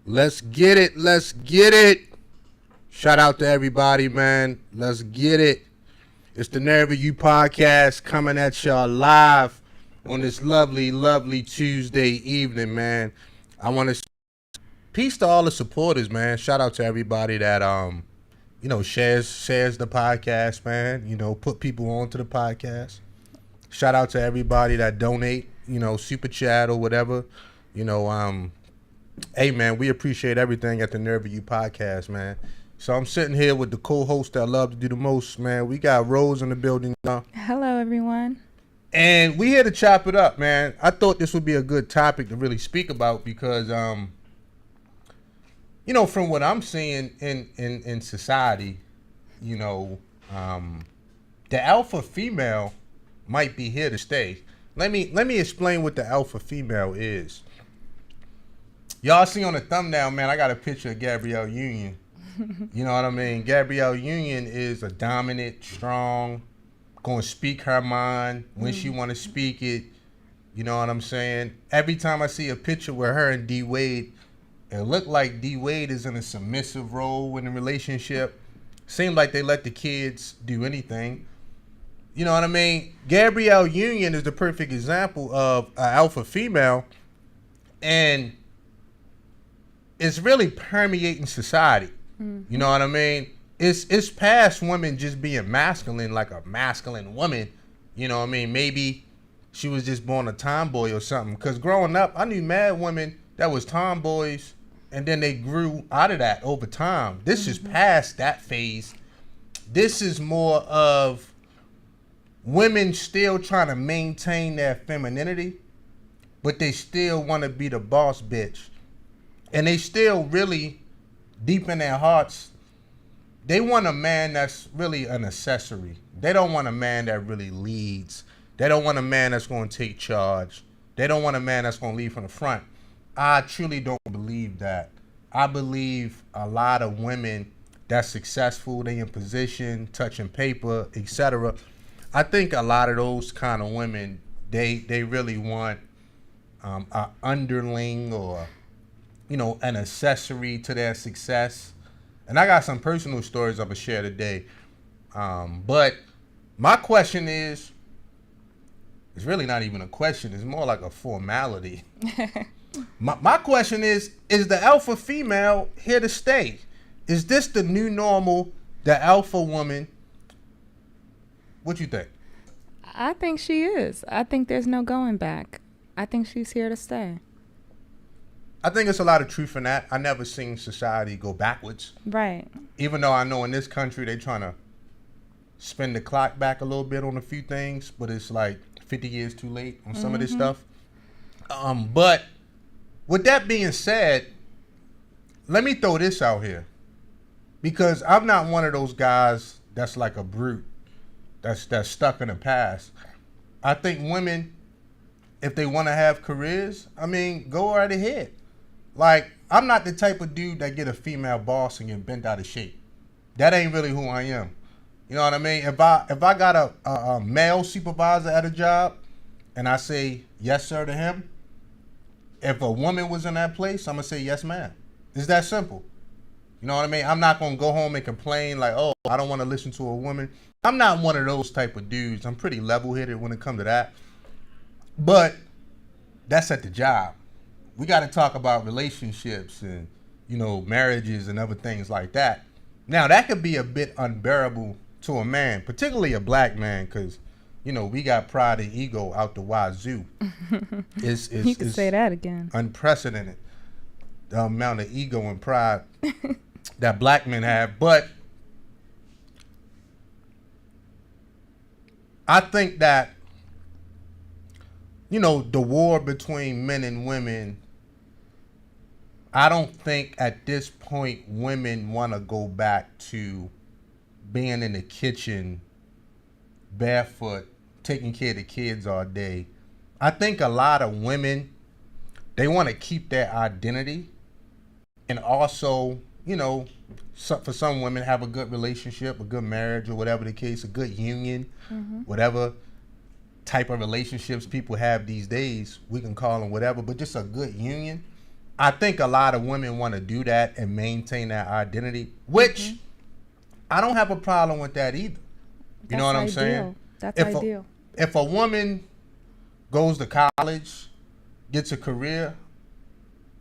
Let's get it. Let's get it. Shout out to everybody, man. Let's get it. It's the Nerve of You podcast coming at y'all live on this lovely, lovely Tuesday evening, man. I want to peace to all the supporters, man. Shout out to everybody that shares the podcast, man. Put people onto the podcast. Shout out to everybody that donate, super chat or whatever. Hey, man, we appreciate everything at the Nerve of You podcast, man. So I'm sitting here with the co-host that I love to do the most, man. We got Rose in the building now. Hello, everyone. And we here to chop it up, man. I thought this would be a good topic to really speak about because, from what I'm seeing in society, the alpha female might be here to stay. Let me explain what the alpha female is. Y'all see on the thumbnail, man, I got a picture of Gabrielle Union. You know what I mean? Gabrielle Union is a dominant, strong, going to speak her mind when she want to speak it. You know what I'm saying? Every time I see a picture with her and D Wade, it look like D Wade is in a submissive role in the relationship. Seems like they let the kids do anything. You know what I mean? Gabrielle Union is the perfect example of an alpha female, and it's really permeating society. You know what I mean? It's past women just being masculine, like a masculine woman. You know what I mean? Maybe she was just born a tomboy or something. Because growing up, I knew mad women that was tomboys, and then they grew out of that over time. This is past that phase. This is more of women still trying to maintain their femininity, but they still want to be the boss bitch. And they still really, deep in their hearts, they want a man that's really an accessory. They don't want a man that really leads. They don't want a man that's going to take charge. They don't want a man that's going to lead from the front. I truly don't believe that. I believe a lot of women that's successful, they in position, touching paper, etc. I think a lot of those kind of women, they really want an underling or an accessory to their success. And I got some personal stories I'm going to share today. But my question is, it's really not even a question. It's more like a formality. My question is the alpha female here to stay? Is this the new normal, the alpha woman? What you think? I think she is. I think there's no going back. I think she's here to stay. I think it's a lot of truth in that. I never seen society go backwards. Right. Even though I know in this country they trying to spin the clock back a little bit on a few things, but it's like 50 years too late on some of this stuff. But with that being said, let me throw this out here. Because I'm not one of those guys that's like a brute, that's stuck in the past. I think women, if they want to have careers, go right ahead. Like, I'm not the type of dude that get a female boss and get bent out of shape. That ain't really who I am. You know what I mean? If I got a male supervisor at a job and I say yes sir to him, if a woman was in that place, I'm gonna say yes ma'am. It's that simple. You know what I mean? I'm not gonna go home and complain like, oh, I don't want to listen to a woman. I'm not one of those type of dudes. I'm pretty level-headed when it comes to that. But that's at the job. We got to talk about relationships and, marriages and other things like that. Now, that could be a bit unbearable to a man, particularly a black man, because, we got pride and ego out the wazoo. You can say that again. Unprecedented, the amount of ego and pride that black men have. But I think that, the war between men and women, I don't think at this point women want to go back to being in the kitchen barefoot, taking care of the kids all day. I think a lot of women, they want to keep their identity and also, for some women have a good relationship, a good marriage or whatever the case, a good union, whatever type of relationships people have these days, we can call them whatever, but just a good union. I think a lot of women want to do that and maintain that identity, which I don't have a problem with that either. You know what I'm saying? That's if ideal. If a woman goes to college, gets a career,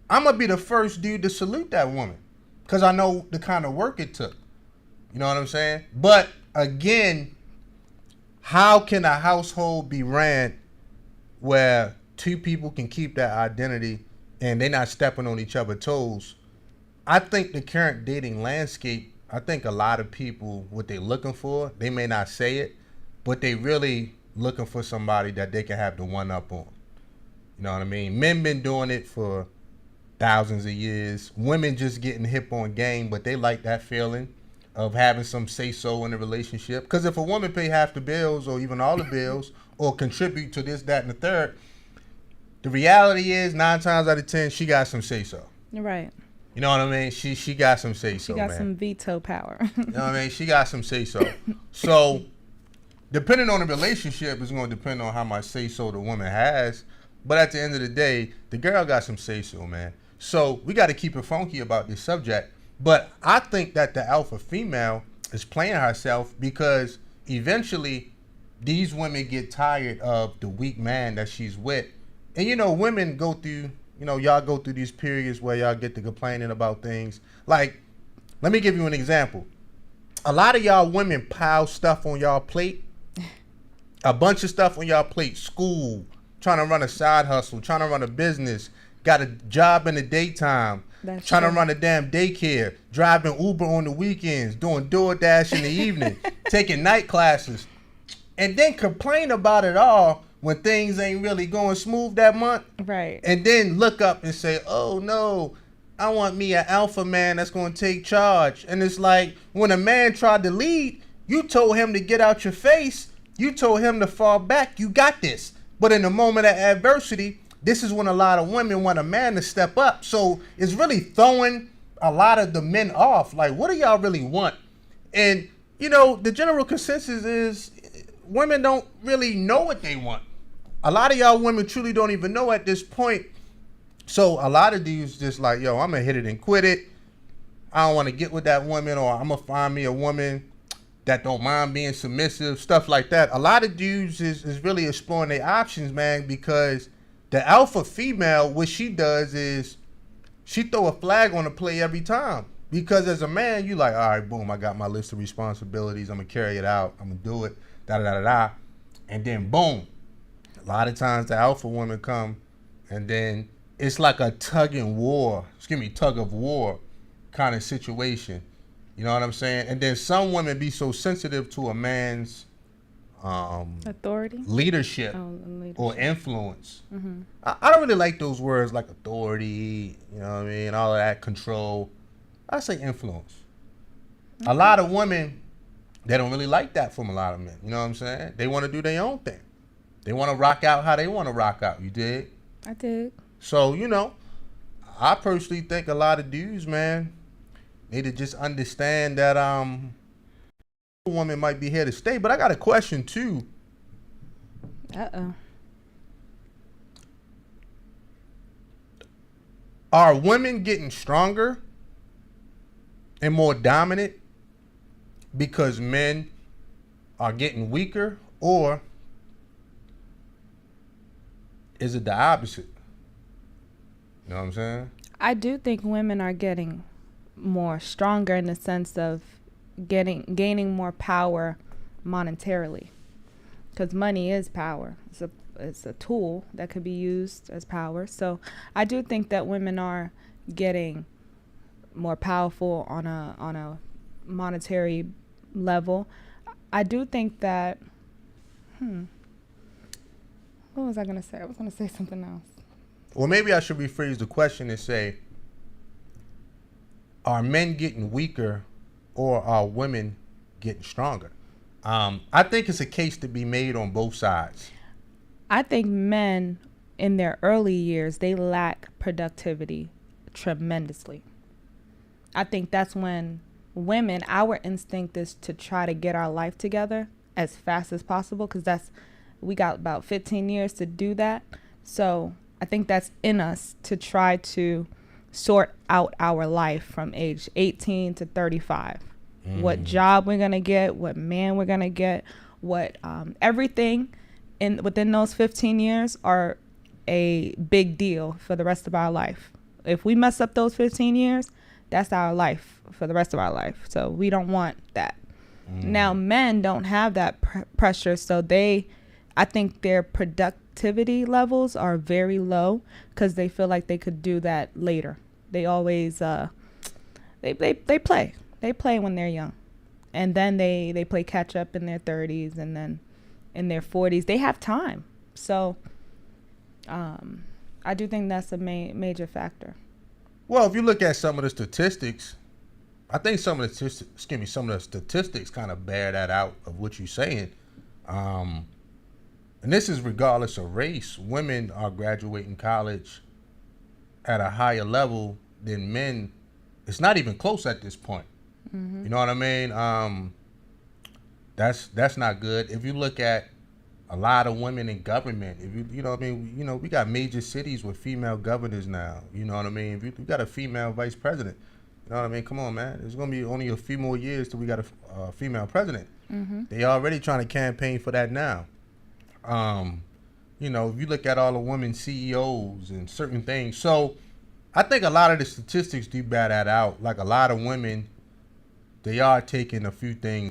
I'm going to be the first dude to salute that woman because I know the kind of work it took. You know what I'm saying? But again, how can a household be ran where two people can keep that identity and they're not stepping on each other's toes? I think the current dating landscape, I think a lot of people, what they're looking for, they may not say it, but they really looking for somebody that they can have the one up on. You know what I mean? Men been doing it for thousands of years. Women just getting hip on game, but they like that feeling of having some say-so in the relationship. Because if a woman pay half the bills or even all the bills or contribute to this, that, and the third, the reality is 9 times out of 10, she got some say-so. Right. You know what I mean? She got some say-so, She got man. some veto power. You know what I mean? She got some say-so. So, depending on the relationship is going to depend on how much say-so the woman has. But at the end of the day, the girl got some say-so, man. So, we got to keep it funky about this subject. But I think that the alpha female is playing herself because eventually these women get tired of the weak man that she's with. And, you know, women go through, you know, y'all go through these periods where y'all get to complaining about things. Like, let me give you an example. A lot of y'all women pile stuff on y'all plate. A bunch of stuff on y'all plate. School, trying to run a side hustle, trying to run a business, got a job in the daytime, trying to run a damn daycare, driving Uber on the weekends, doing DoorDash in the evening, taking night classes, and then complain about it all when things ain't really going smooth that month. Right. And then look up and say, oh no, I want me an alpha man that's going to take charge. And it's like when a man tried to lead, you told him to get out your face. You told him to fall back. You got this. But in the moment of adversity, this is when a lot of women want a man to step up. So it's really throwing a lot of the men off. Like, what do y'all really want? And, you know, the general consensus is women don't really know what they want. A lot of y'all women truly don't even know at this point. So a lot of dudes just like, yo, I'm going to hit it and quit it. I don't want to get with that woman, or I'm going to find me a woman that don't mind being submissive, stuff like that. A lot of dudes is really exploring their options, man, because the alpha female, what she does is she throw a flag on the play every time. Because as a man, you like, all right, boom, I got my list of responsibilities. I'm going to carry it out. I'm going to do it, da-da-da-da-da. And then, boom, a lot of times the alpha women come, and then it's like a tug of war kind of situation. You know what I'm saying? And then some women be so sensitive to a man's authority, leadership, or influence. Mm-hmm. I don't really like those words like authority, you know what I mean, all of that, control. I say influence. Okay. A lot of women, they don't really like that from a lot of men. You know what I'm saying? They want to do their own thing. They want to rock out how they want to rock out. You dig? I did. So, you know, I personally think a lot of dudes, man, need to just understand that woman might be here to stay. But I got a question too. Are women getting stronger and more dominant because men are getting weaker, or is it the opposite? You know what I'm saying? I do think women are getting more stronger in the sense of gaining more power monetarily, because money is power. It's a tool that could be used as power. So I do think that women are getting more powerful on a monetary level. I do think that what was I going to say? I was going to say something else. Well, maybe I should rephrase the question and say, are men getting weaker or are women getting stronger? I think it's a case to be made on both sides. I think men in their early years, they lack productivity tremendously. I think that's when women, our instinct is to try to get our life together as fast as possible, because we got about 15 years to do that. So I think that's in us to try to sort out our life from age 18 to 35. What job we're going to get, what man we're going to get, what everything within those 15 years are a big deal for the rest of our life. If we mess up those 15 years, that's our life for the rest of our life. So we don't want that. Now, men don't have that pressure, so I think their productivity levels are very low because they feel like they could do that later. They always they play. They play when they're young, and then they play catch up in their 30s, and then in their 40s they have time. So I do think that's a major factor. Well, if you look at some of the statistics, I think some of the statistics kind of bear that out of what you're saying. And this is regardless of race. Women are graduating college at a higher level than men. It's not even close at this point. You know what I mean? That's not good. If you look at a lot of women in government, if you know what I mean, we got major cities with female governors now. You know what I mean? If you got a female vice president, you know what I mean? Come on, man. There's gonna be only a few more years till we got a female president. They already trying to campaign for that now. If you look at all the women CEOs and certain things, so I think a lot of the statistics do bear that out. Like a lot of women, they are taking a few things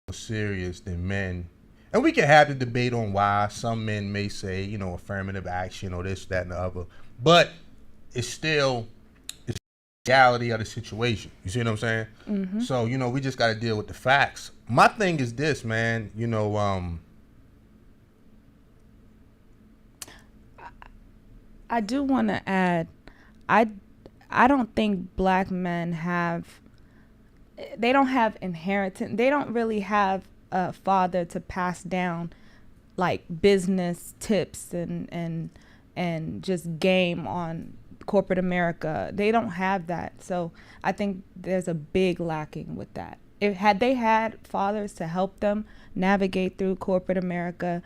more serious than men. And we can have the debate on why. Some men may say, affirmative action or this, that, and the other. But it's the reality of the situation. You see what I'm saying? So, we just got to deal with the facts. My thing is this, man. I do want to add, I don't think black men they don't have inheritance. They don't really have a father to pass down like business tips and just game on corporate America. They don't have that. So I think there's a big lacking with that. Had they had fathers to help them navigate through corporate America,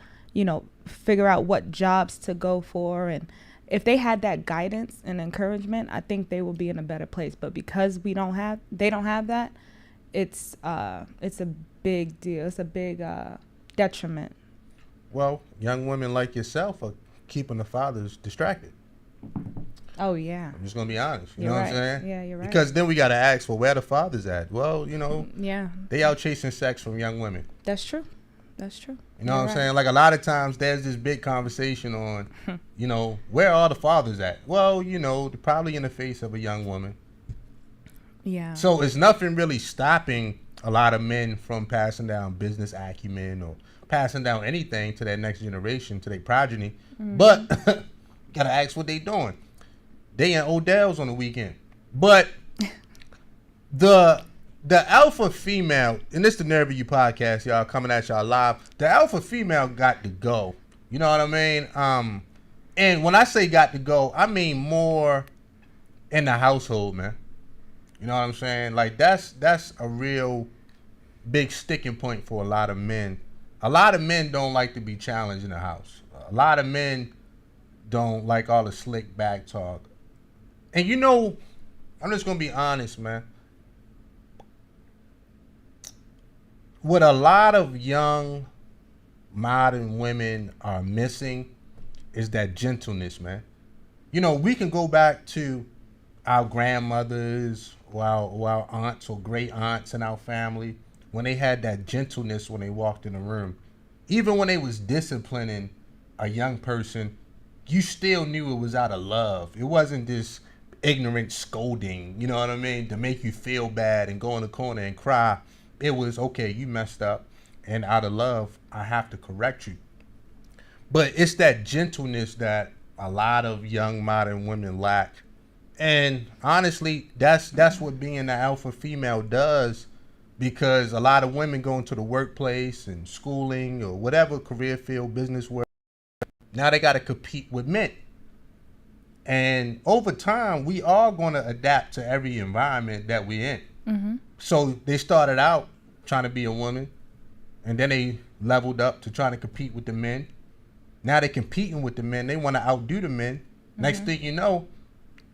figure out what jobs to go for, and if they had that guidance and encouragement, I think they would be in a better place. But because they don't have that, it's a big deal. It's a big detriment. Well, young women like yourself are keeping the fathers distracted. Oh, yeah. I'm just going to be honest. You You're know right. what I'm saying? Yeah, you're right. Because then we got to ask, well, where the fathers at? Well, yeah, they out chasing sex from young women. That's true. That's true. You know what I'm saying? Like a lot of times there's this big conversation on, where are the fathers at? Well, they're probably in the face of a young woman. Yeah. So it's nothing really stopping a lot of men from passing down business acumen or passing down anything to their next generation, to their progeny. But gotta ask what they doing. They in Odell's on the weekend. But the alpha female, and this is the Nerve of You podcast, y'all, coming at y'all live. The alpha female got to go. You know what I mean? And when I say got to go, I mean more in the household, man. You know what I'm saying? Like that's a real big sticking point for a lot of men. A lot of men don't like to be challenged in the house. A lot of men don't like all the slick back talk. And I'm just gonna be honest, man. What a lot of young modern women are missing is that gentleness, man. We can go back to our grandmothers or our aunts or great aunts in our family when they had that gentleness when they walked in the room. Even when they was disciplining a young person, you still knew it was out of love. It wasn't this ignorant scolding, you know what I mean, to make you feel bad and go in the corner and cry. It was, okay, you messed up, and out of love, I have to correct you. But it's that gentleness that a lot of young modern women lack. And honestly, that's what being the alpha female does, because a lot of women go into the workplace and schooling or whatever career field, business work. Now they got to compete with men. And over time, we are going to adapt to every environment that we're in. So they started out trying to be a woman, and then they leveled up to trying to compete with the men. Now they're competing with the men. They want to outdo the men. Next thing you know,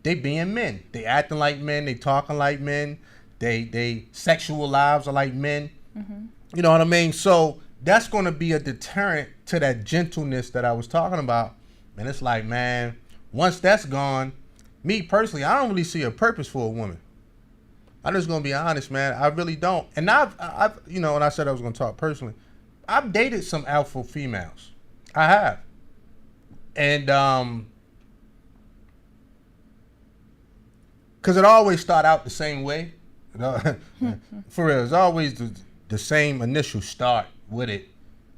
they being men. They acting like men. They talking like men. They sexual lives are like men. Mm-hmm. You know what I mean? So that's going to be a deterrent to that gentleness that I was talking about. And it's like, man, once that's gone, me personally, I don't really see a purpose for a woman. I'm just going to be honest, man. I really don't. And I've you know, and I said I was going to talk personally. I've dated some alpha females. I have. And because it always start out the same way. For real, it's always the same initial start with it.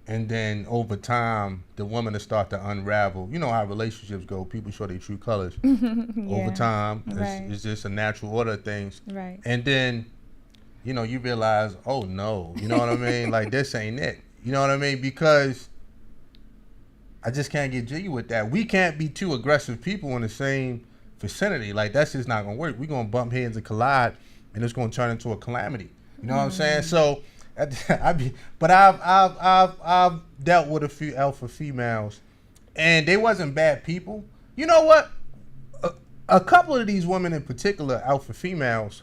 And then over time, the woman will start to unravel. You know how relationships go. People show their true colors. Yeah. Over time, Right. it's just a natural order of things. Right. And then, you know, you realize, oh no, you know what I mean? Like, this ain't it. You know what I mean? Because I just can't get jiggy with that. We can't be two aggressive people in the same vicinity. Like, that's just not gonna work. We're gonna bump heads and collide, and it's gonna turn into a calamity. You know what I'm saying? So, but I've dealt with a few alpha females, and they wasn't bad people. You know what? A couple of these women in particular, alpha females,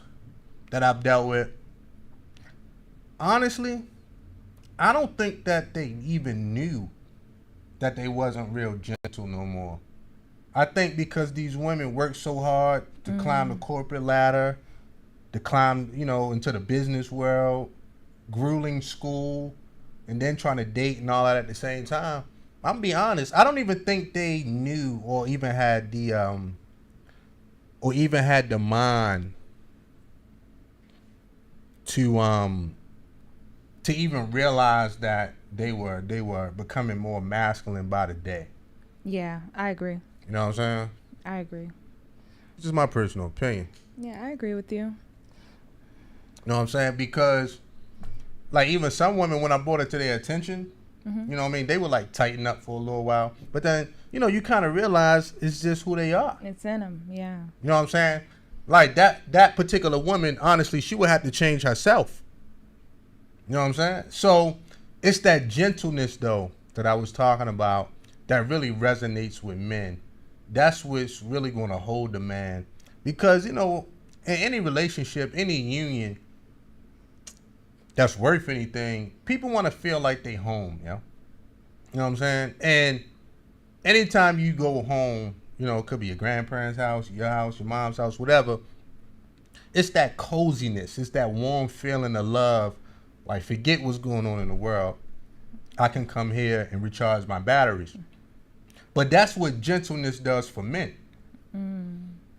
that I've dealt with, honestly, I don't think that they even knew that they wasn't real gentle no more. I think because these women work so hard to climb the corporate ladder, to climb, you know, into the business world, grueling school, and then trying to date and all that at the same time. I'm gonna be honest, I don't even think they knew or even had the mind to even realize that they were becoming more masculine by the day. Yeah, I agree. You know what I'm saying? I agree. This is my personal opinion. Yeah, I agree with you. You know what I'm saying? Because, like, even some women, when I brought it to their attention, Mm-hmm. you know what I mean? They would, like, tighten up for a little while. But then, you know, you kind of realize it's just who they are. It's in them, yeah. You know what I'm saying? Like, that particular woman, honestly, she would have to change herself. You know what I'm saying? So, it's that gentleness, though, that I was talking about that really resonates with men. That's what's really going to hold the man. Because, you know, in any relationship, any union that's worth anything, people want to feel like they home, you know? You know what I'm saying? And anytime you go home, you know, it could be your grandparents' house, your mom's house, whatever, it's that coziness. It's that warm feeling of love. Like, forget what's going on in the world. I can come here and recharge my batteries. But that's what gentleness does for men.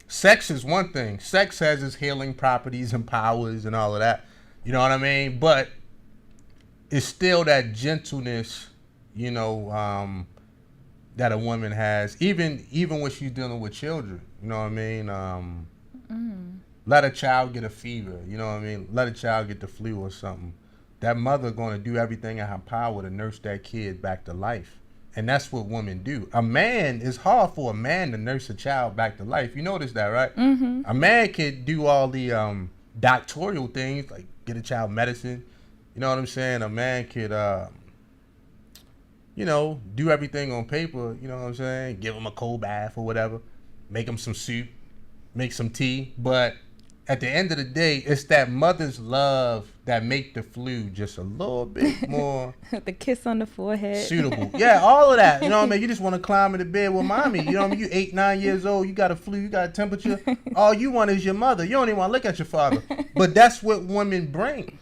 Sex is one thing. Sex has its healing properties and powers and all of that. You know what I mean? But it's still that gentleness, you know, that a woman has. Even when she's dealing with children. You know what I mean? Let a child get a fever. You know what I mean? Let a child get the flu or something. That mother going to do everything in her power to nurse that kid back to life. And that's what women do. It's hard for a man to nurse a child back to life. You notice that, right? Mm-hmm. A man could do all the doctoral things, like get a child medicine. You know what I'm saying? A man could, you know, do everything on paper. You know what I'm saying? Give him a cold bath or whatever. Make him some soup. Make some tea. But at the end of the day, it's that mother's love that make the flu just a little bit more The kiss on the forehead. suitable. Yeah, all of that. You know what I mean? You just want to climb into bed with mommy. You know what I mean? You 8, 9 years old. You got a flu. You got a temperature. All you want is your mother. You don't even want to look at your father. But that's what women bring.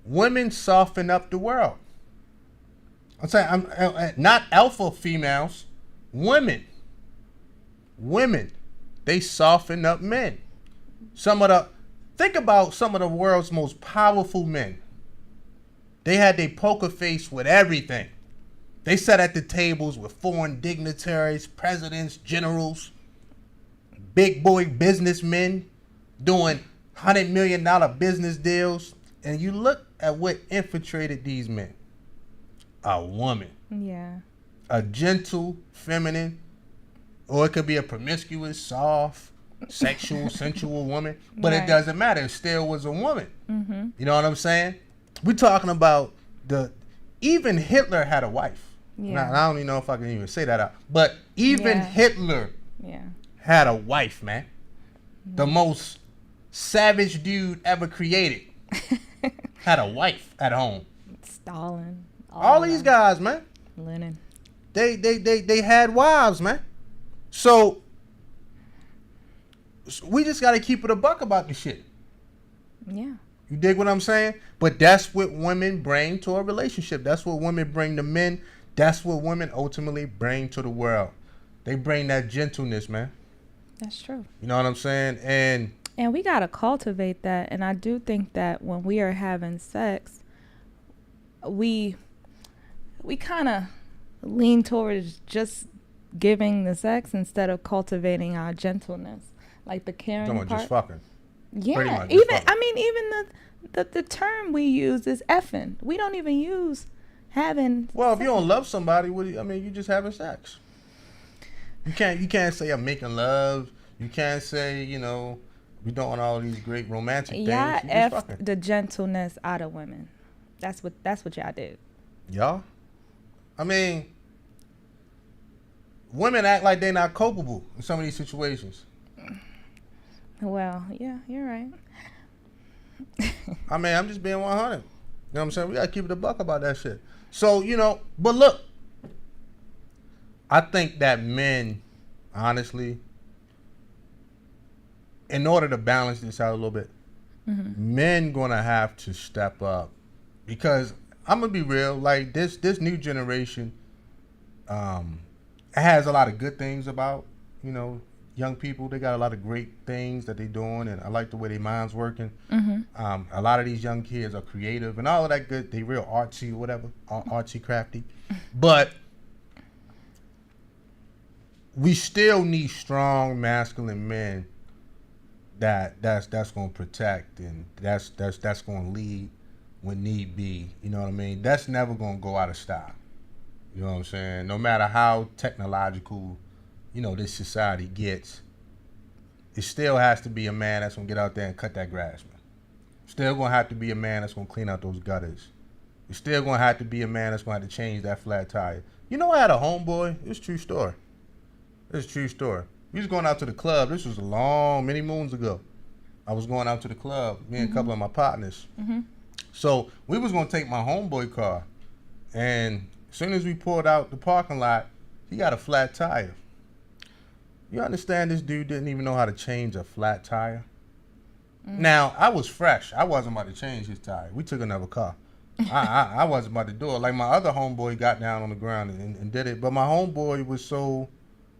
Women soften up the world. I'm saying, I'm not alpha females. Women. They soften up men. Think about some of the world's most powerful men. They had their poker face with everything. They sat at the tables with foreign dignitaries, presidents, generals, big boy businessmen doing $100 million business deals. And you look at what infiltrated these men. A woman. Yeah. A gentle, feminine, or it could be a promiscuous, soft, sexual, sensual woman. But Right. it doesn't matter. It still was a woman. Mm-hmm. You know what I'm saying? We're talking about even Hitler had a wife. Yeah. Now, I don't even know if I can even say that out. But even Yeah. Hitler Yeah. had a wife, man. the most savage dude ever created, had a wife at home. Stalin. All these guys, man. Lenin. They had wives, man. So we just got to keep it a buck about this shit. Yeah. You dig what I'm saying? But that's what women bring to a relationship. That's what women bring to men. That's what women ultimately bring to the world. They bring that gentleness, man. That's true. You know what I'm saying? And we got to cultivate that. And I do think that when we are having sex, we kind of lean towards just giving the sex instead of cultivating our gentleness. Like the caring part. just fucking. Yeah. Even the term we use is effing. We don't even use having. Well, if you don't love somebody, you just having sex. You can't say I'm making love. You can't say, we're doing all these great romantic things. Y'all effed the gentleness out of women. That's what y'all did. Y'all? Women act like they're not culpable in some of these situations. Well, yeah, you're right. I'm just being 100. You know what I'm saying? We got to keep it a buck about that shit. So, but look, I think that men, honestly, in order to balance this out a little bit, men gonna have to step up, because I'm gonna be real. Like this new generation, it has a lot of good things about young people. They got a lot of great things that they're doing, and I like the way their minds working. A lot of these young kids are creative and all of that good. They real artsy or whatever, artsy crafty, but we still need strong masculine men that's going to protect, and that's going to lead when need be. You know what I mean? That's never going to go out of style. You know what I'm saying? No matter how technological, this society gets, it still has to be a man that's going to get out there and cut that grass, man. Still going to have to be a man that's going to clean out those gutters. You're still going to have to be a man that's going to have to change that flat tire. I had a homeboy. It's a true story. It's a true story. We was going out to the club. This was many moons ago. I was going out to the club, me and a couple of my partners. So we was going to take my homeboy car. And as soon as we pulled out the parking lot, he got a flat tire. You understand, this dude didn't even know how to change a flat tire? Now, I was fresh. I wasn't about to change his tire. We took another car. I wasn't about to do it. Like my other homeboy got down on the ground and did it. But my homeboy was so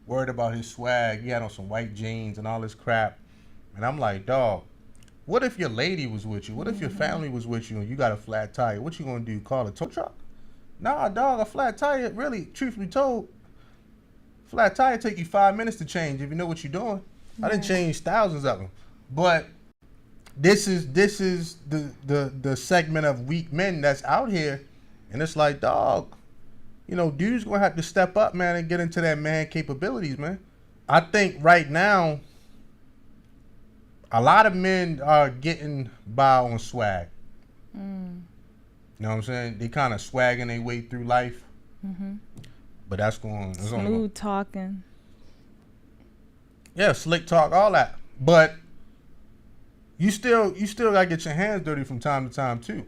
worried about his swag. He had on some white jeans and all this crap. And I'm like, dog, what if your lady was with you? What if your family was with you and you got a flat tire? What you gonna do, call a tow truck? Nah, dog, a flat tire, really, truthfully told, flat tire take you 5 minutes to change if you know what you're doing. I done changed thousands of them. But this is the segment of weak men that's out here. And it's like, dog, dudes gonna have to step up, man, and get into that man capabilities, man. I think right now, a lot of men are getting by on swag. You know what I'm saying? They kind of swagging their way through life. But that's going... Smooth talking. Yeah, slick talk, all that. But you still got to get your hands dirty from time to time, too.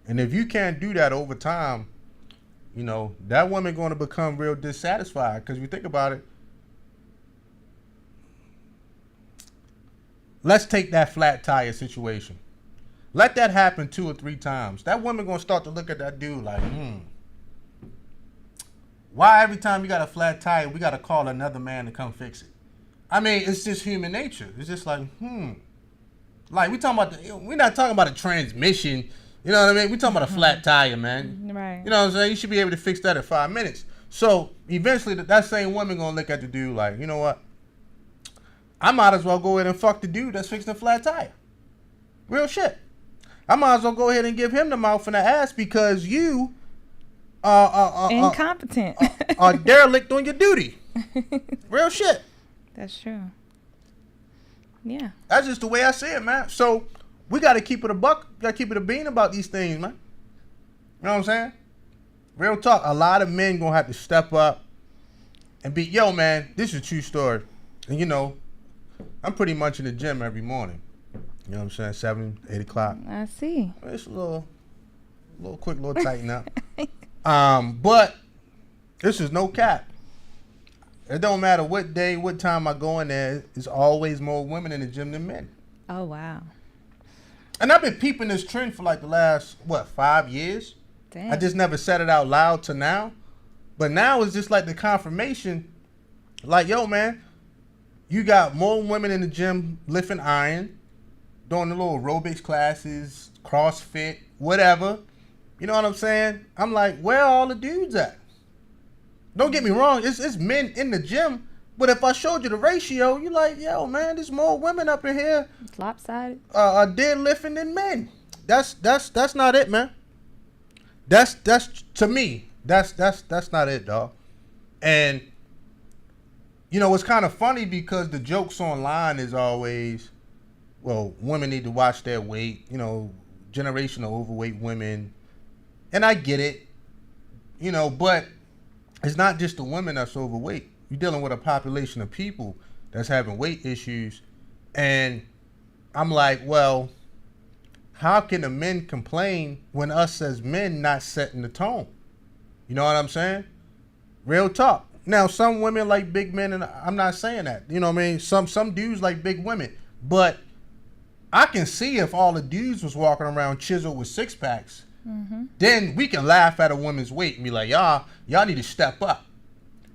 And if you can't do that over time, that woman going to become real dissatisfied. Because you think about it, let's take that flat tire situation. Let that happen 2 or 3 times. That woman going to start to look at that dude like, why every time you got a flat tire, we got to call another man to come fix it? It's just human nature. It's just like, Like, we're not talking about a transmission. You know what I mean? We're talking about a flat tire, man. Right. You know what I'm saying? You should be able to fix that in 5 minutes. So eventually that same woman going to look at the dude like, you know what? I might as well go ahead and fuck the dude that's fixing the flat tire. Real shit. I might as well go ahead and give him the mouth and the ass because you incompetent. Are derelict on your duty. Real shit. That's true. Yeah. That's just the way I see it, man. So we got to keep it a buck. Got to keep it a bean about these things, man. You know what I'm saying? Real talk. A lot of men going to have to step up and be, yo, man, this is a true story. And, I'm pretty much in the gym every morning. You know what I'm saying? 7, 8 o'clock. I see. It's a little quick, little tighten up. But this is no cap. It don't matter what day, what time I go in there. There's always more women in the gym than men. Oh, wow. And I've been peeping this trend for like the last, 5 years? Damn. I just never said it out loud to now. But now it's just like the confirmation. Like, yo, man, you got more women in the gym lifting iron, doing the little aerobics classes, CrossFit, whatever. You know what I'm saying? I'm like, where are all the dudes at? Don't get me wrong, it's men in the gym. But if I showed you the ratio, you're like, yo, man, there's more women up in here. It's lopsided. Are deadlifting than men. That's not it, man. That's to me. That's not it, dog. And you know, it's kind of funny because the jokes online is always, well, women need to watch their weight. You know, generational overweight women, and I get it. You know, but it's not just the women that's overweight. You're dealing with a population of people that's having weight issues. And I'm like, well, how can the men complain when us as men not setting the tone? You know what I'm saying? Real talk. Now, some women like big men, and I'm not saying that. You know what I mean? Some dudes like big women. But I can see if all the dudes was walking around chiseled with six packs, then we can laugh at a woman's weight and be like, y'all need to step up.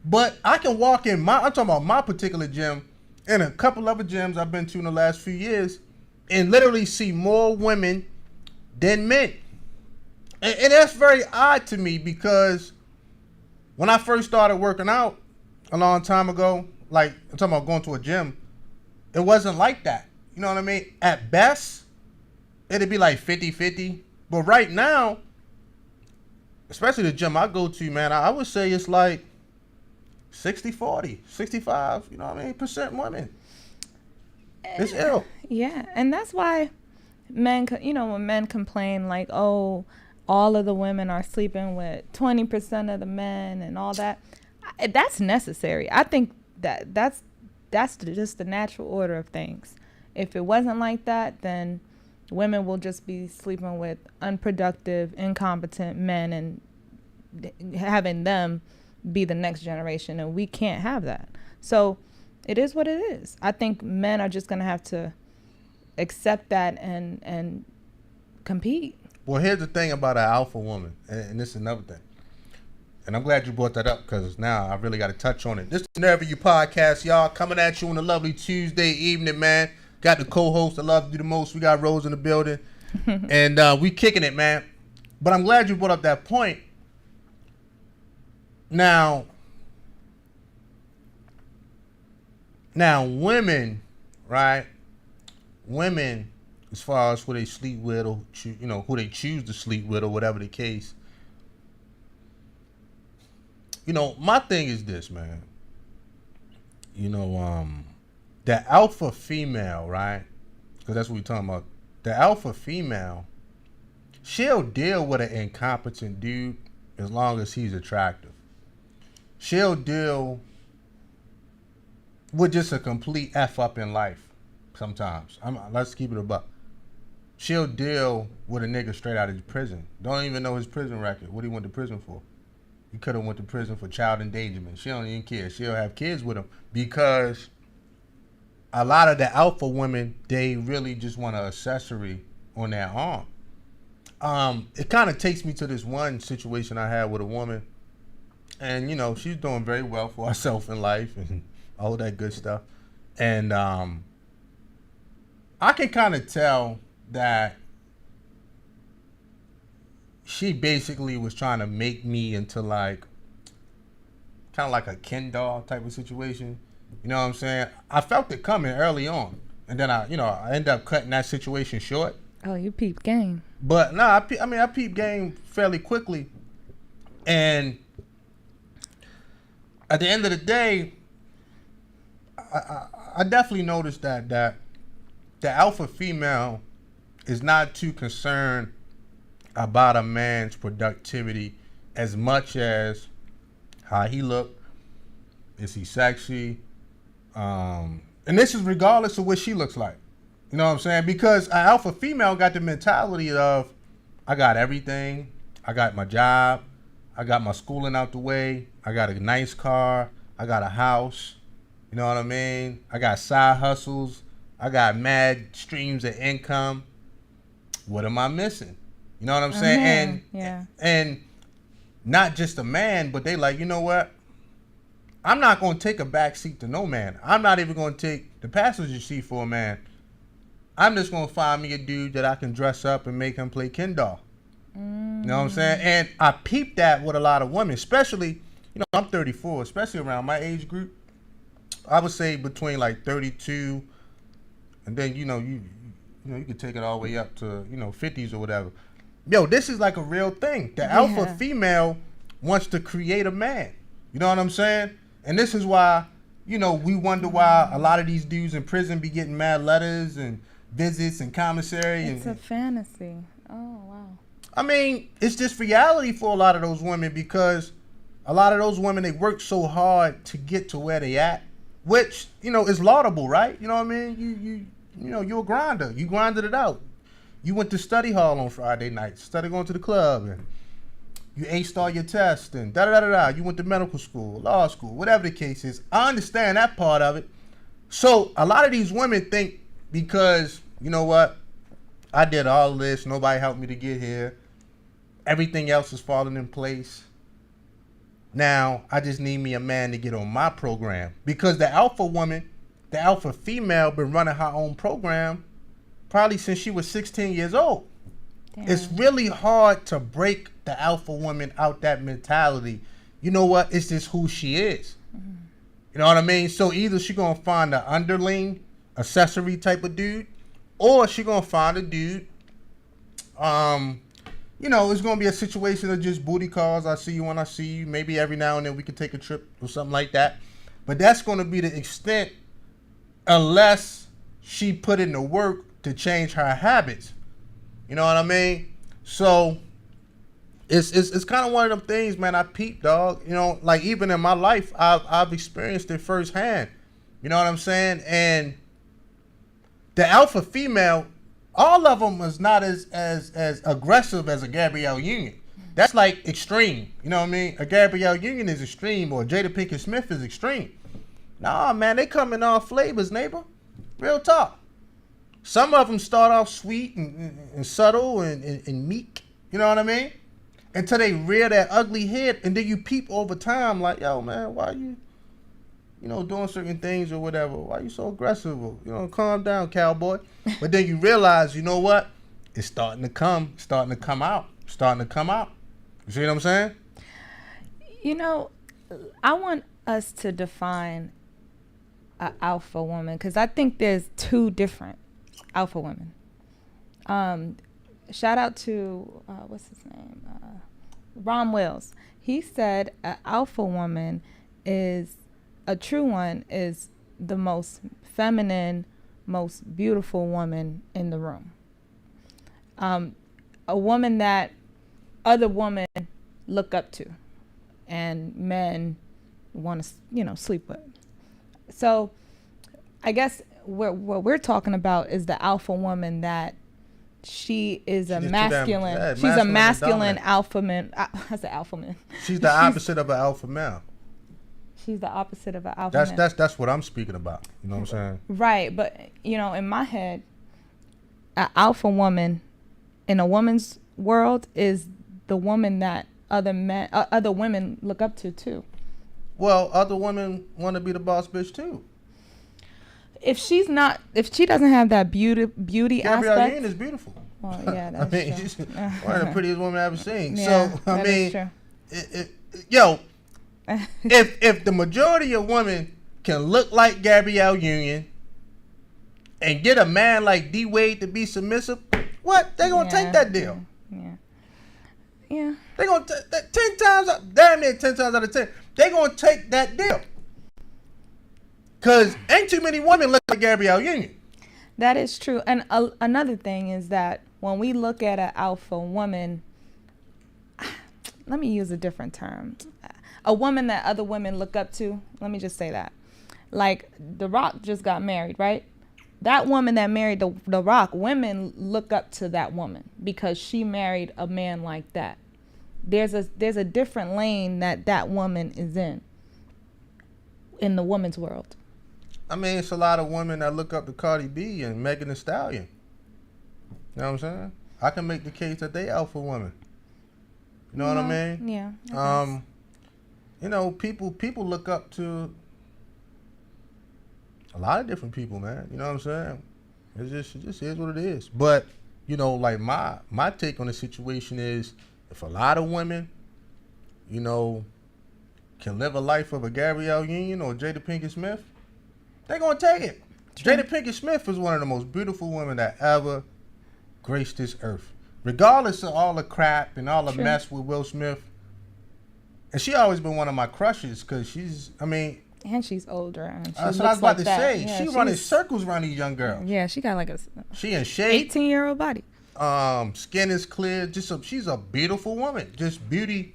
But I can walk in I'm talking about my particular gym and a couple other gyms I've been to in the last few years and literally see more women than men. And that's very odd to me because when I first started working out a long time ago, like I'm talking about going to a gym, it wasn't like that. You know what I mean? At best, it'd be like 50-50. But right now, especially the gym I go to, man, I would say it's like 60-40, 65, you know what I mean, percent women. It's ill. Yeah, and that's why men, when men complain like, oh, all of the women are sleeping with 20% of the men and all that, that's necessary. I think that's just the natural order of things. If it wasn't like that, then women will just be sleeping with unproductive, incompetent men and having them be the next generation, and we can't have that. So it is what it is. I think men are just going to have to accept that and compete. Well, here's the thing about an alpha woman, and this is another thing. And I'm glad you brought that up because now I really got to touch on it. This is Never You Podcast, y'all, coming at you on a lovely Tuesday evening, man. Got the co-host I love to do the most. We got Rose in the building. And we kicking it, man. But I'm glad you brought up that point. Now, women, right? Women, as far as who they sleep with or, who they choose to sleep with or whatever the case. You know, my thing is this, man. The alpha female, right? Because that's what we're talking about. The alpha female, she'll deal with an incompetent dude as long as he's attractive. She'll deal with just a complete F up in life sometimes. Let's keep it a buck. She'll deal with a nigga straight out of prison. Don't even know his prison record. What he went to prison for. He could have went to prison for child endangerment. She don't even care. She'll have kids with him because a lot of the alpha women, they really just want an accessory on their arm. It kind of takes me to this one situation I had with a woman. And, she's doing very well for herself in life and all that good stuff. And I can kind of tell that she basically was trying to make me into kind of like a Ken doll type of situation. You know what I'm saying? I felt it coming early on. And then I ended up cutting that situation short. Oh, you peeped game. But I peeped game fairly quickly. And at the end of the day, I definitely noticed that the alpha female is not too concerned about a man's productivity as much as how he look. Is he sexy? And this is regardless of what she looks like. You know what I'm saying? Because an alpha female got the mentality of, I got everything. I got my job. I got my schooling out the way. I got a nice car. I got a house. You know what I mean? I got side hustles. I got mad streams of income. What am I missing? You know what I'm saying? And not just a man, but they like, you know what? I'm not going to take a back seat to no man. I'm not even going to take the passenger seat for a man. I'm just going to find me a dude that I can dress up and make him play Ken doll. You know what I'm saying? And I peeped that with a lot of women, especially, you know, I'm 34, especially around my age group. I would say between like 32 and then, you could take it all the way up to, 50s or whatever. Yo, this is like a real thing. The alpha female wants to create a man. You know what I'm saying? And this is why, we wonder why a lot of these dudes in prison be getting mad letters and visits and commissary. It's a fantasy. Oh, wow. I mean, it's just reality for a lot of those women, because a lot of those women, they work so hard to get to where they at, which, is laudable, right? You know what I mean? You're a grinder. You grinded it out. You went to study hall on Friday night, started going to the club, and you aced all your tests, and da-da-da-da-da. You went to medical school, law school, whatever the case is. I understand that part of it. So a lot of these women think, because, you know what, I did all this, nobody helped me to get here, everything else is falling in place. Now, I just need me a man to get on my program. Because the alpha woman, the alpha female, been running her own program probably since she was 16 years old. Damn. It's really hard to break the alpha woman out that mentality. You know what? It's just who she is. Mm-hmm. You know what I mean? So either she going to find an underling, accessory type of dude, or she going to find a dude, it's going to be a situation of just booty calls. I see you when I see you. Maybe every now and then we can take a trip or something like that. But that's going to be the extent, unless she put in the work to change her habits. You know what I mean? So it's kind of one of them things, man. I peep, dog. Like even in my life, I've experienced it firsthand. You know what I'm saying? And the alpha female, all of them is not as aggressive as a Gabrielle Union. That's like extreme. You know what I mean? A Gabrielle Union is extreme, or Jada Pinkett Smith is extreme. Nah, man, they come in all flavors, neighbor. Real talk. Some of them start off sweet and subtle and meek. You know what I mean? Until they rear that ugly head, and then you peep over time like, yo, man, why you, doing certain things or whatever? Why you so aggressive? Or, calm down, cowboy. But then you realize, you know what? It's starting to come out. You see what I'm saying? I want us to define an alpha woman, because I think there's two different alpha women. Shout out to what's his name, Ron Wills. He said an alpha woman is a true one, is the most feminine, most beautiful woman in the room. A woman that other women look up to, and men want to sleep with. So I guess what we're talking about is the alpha woman that she is a masculine. She's a masculine alpha man. I said alpha man. She's the opposite of an alpha male. She's the opposite of an alpha man. That's what I'm speaking about. You know what I'm saying? Right, but in my head, an alpha woman in a woman's world is the woman that other women look up to too. Well, other women want to be the boss bitch too. If she doesn't have that beauty Gabrielle aspect. Union is beautiful. Well, yeah, that's true. She's one of the prettiest women I've ever seen. Yeah, so I mean, if the majority of women can look like Gabrielle Union and get a man like D Wade to be submissive, what? They gonna take that deal. Yeah. They gonna 10 times, damn near 10 times out of 10. They gonna take that deal. Cause ain't too many women look like Gabrielle Union. That is true. And another thing is that when we look at an alpha woman, let me use a different term. A woman that other women look up to. Let me just say that. Like The Rock just got married, right? That woman that married the Rock, women look up to that woman because she married a man like that. There's a different lane that woman is in the woman's world. I mean, it's a lot of women that look up to Cardi B and Megan Thee Stallion. You know what I'm saying? I can make the case that they alpha women. You know what I mean? Yeah. You know, people look up to a lot of different people, man. You know what I'm saying? It just is what it is. But, you know, like my take on the situation is, if a lot of women, you know, can live a life of a Gabrielle Union or Jada Pinkett Smith, they're going to take it. True. Jada Pinkett Smith is one of the most beautiful women that ever graced this earth. Regardless of all the crap and all the mess with Will Smith. And she always been one of my crushes because she's, I mean... And she's older. And she that's what I was about to say. Yeah, she running circles around these young girls. Yeah, she got like a... She in shape. 18-year-old body. Skin is clear. She's a beautiful woman. Just beauty,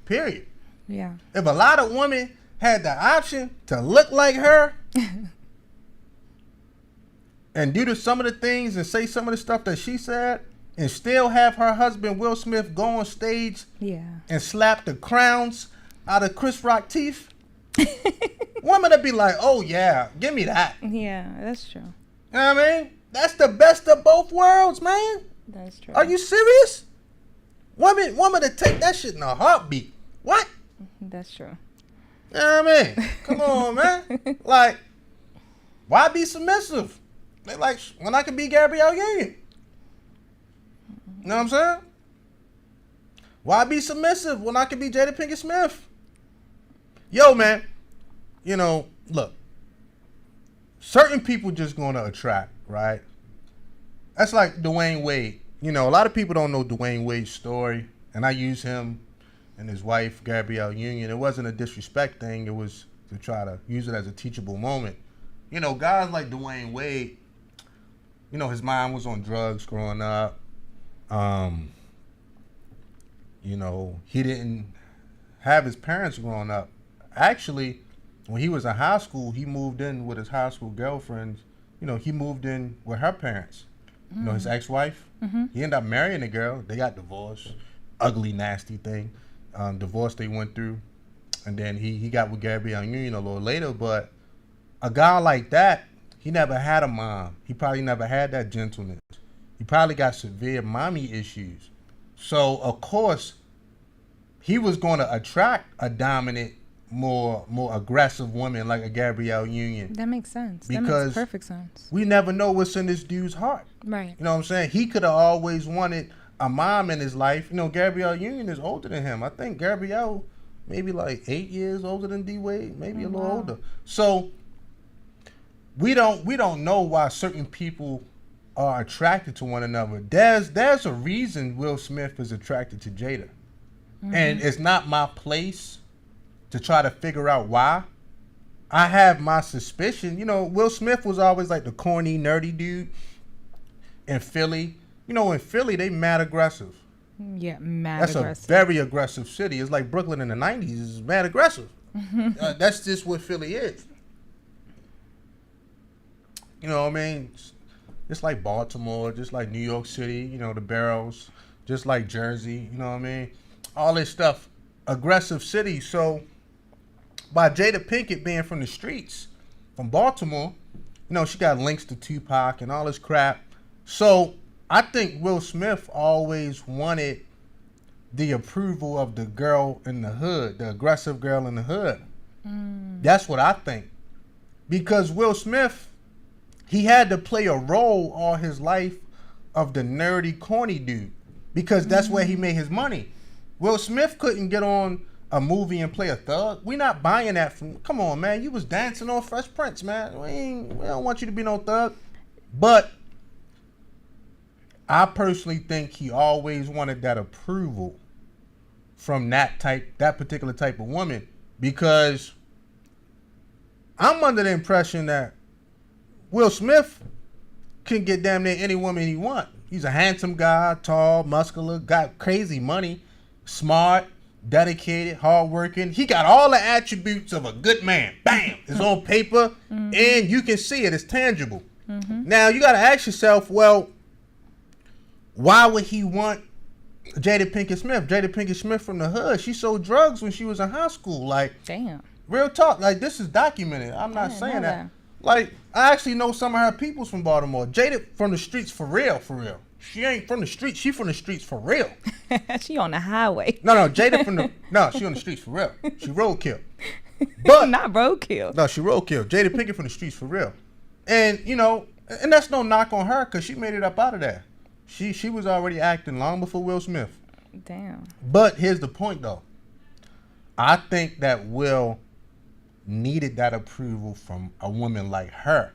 period. Yeah. If a lot of women had the option to look like her and do some of the things and say some of the stuff that she said and still have her husband Will Smith go on stage and slap the crowns out of Chris Rock's teeth, women would be like, oh yeah, give me that. Yeah, that's true. You know what I mean? That's the best of both worlds, man. That's true. Are you serious? Women to take that shit in a heartbeat. What? That's true. You know what I mean? Come on, man. Like, why be submissive? They like, when I can be Gabrielle Union. You know what I'm saying? Why be submissive when I can be Jada Pinkett Smith? Yo, man. You know, look. Certain people just gonna attract, right? That's like Dwayne Wade. You know, a lot of people don't know Dwayne Wade's story, and I use him and his wife, Gabrielle Union. It wasn't a disrespect thing. It was to try to use it as a teachable moment. You know, guys like Dwayne Wade, you know, his mom was on drugs growing up. You know, he didn't have his parents growing up. Actually, when he was in high school, he moved in with his high school girlfriend. You know, he moved in with her parents. You know, his ex-wife. He ended up marrying the girl. They got divorced. Ugly, nasty thing. Divorce they went through. And then he got with Gabrielle Union a little later. But a guy like that, he never had a mom. He probably never had that gentleness. He probably got severe mommy issues. So, of course, he was going to attract a dominant, more aggressive woman like a Gabrielle Union. That makes sense. Because that makes perfect sense. We never know what's in this dude's heart. Right. You know what I'm saying? He could have always wanted a mom in his life. You know, Gabrielle Union is older than him. I think Gabrielle maybe like 8 years older than D Wade, maybe a little older. So we don't know why certain people are attracted to one another. There's a reason Will Smith is attracted to Jada. And it's not my place to try to figure out why. I have my suspicion. You know, Will Smith was always like the corny, nerdy dude in Philly. You know, in Philly, they mad aggressive. Yeah, mad That's aggressive. That's a very aggressive city. It's like Brooklyn in the 90s. It's mad aggressive. That's just what Philly is. You know what I mean? Just like Baltimore, just like New York City, you know, the Barrows, just like Jersey, you know what I mean? All this stuff, aggressive city. So by Jada Pinkett being from the streets, from Baltimore, you know, she got links to Tupac and all this crap. So I think Will Smith always wanted the approval of the girl in the hood, the aggressive girl in the hood. That's what I think. Because Will Smith, he had to play a role all his life of the nerdy, corny dude. Because that's where he made his money. Will Smith couldn't get on a movie and play a thug. We not buying that from... Come on, man. You was dancing on Fresh Prince, man. We don't want you to be no thug. But I personally think he always wanted that approval from that particular type of woman. Because I'm under the impression that Will Smith can get damn near any woman he want. He's a handsome guy, tall, muscular, got crazy money, smart, dedicated, hardworking. He got all the attributes of a good man. Bam! It's on paper, and you can see it. It's tangible. Now, you got to ask yourself, well, why would he want Jada Pinkett Smith? Jada Pinkett Smith from the hood. She sold drugs when she was in high school. Like, damn. Real talk. Like, this is documented. I'm not saying that. Like, I actually know some of her peoples from Baltimore. Jada from the streets for real, for real. She ain't from the streets. She from the streets for real. She on the highway. No, Jada from the... No, she on the streets for real. She roadkill. But... Not roadkill. No, she roadkill. Jada Pinkett from the streets for real. And, you know, and that's no knock on her because she made it up out of there. She was already acting long before Will Smith. Damn. But here's the point, though. I think that Will needed that approval from a woman like her.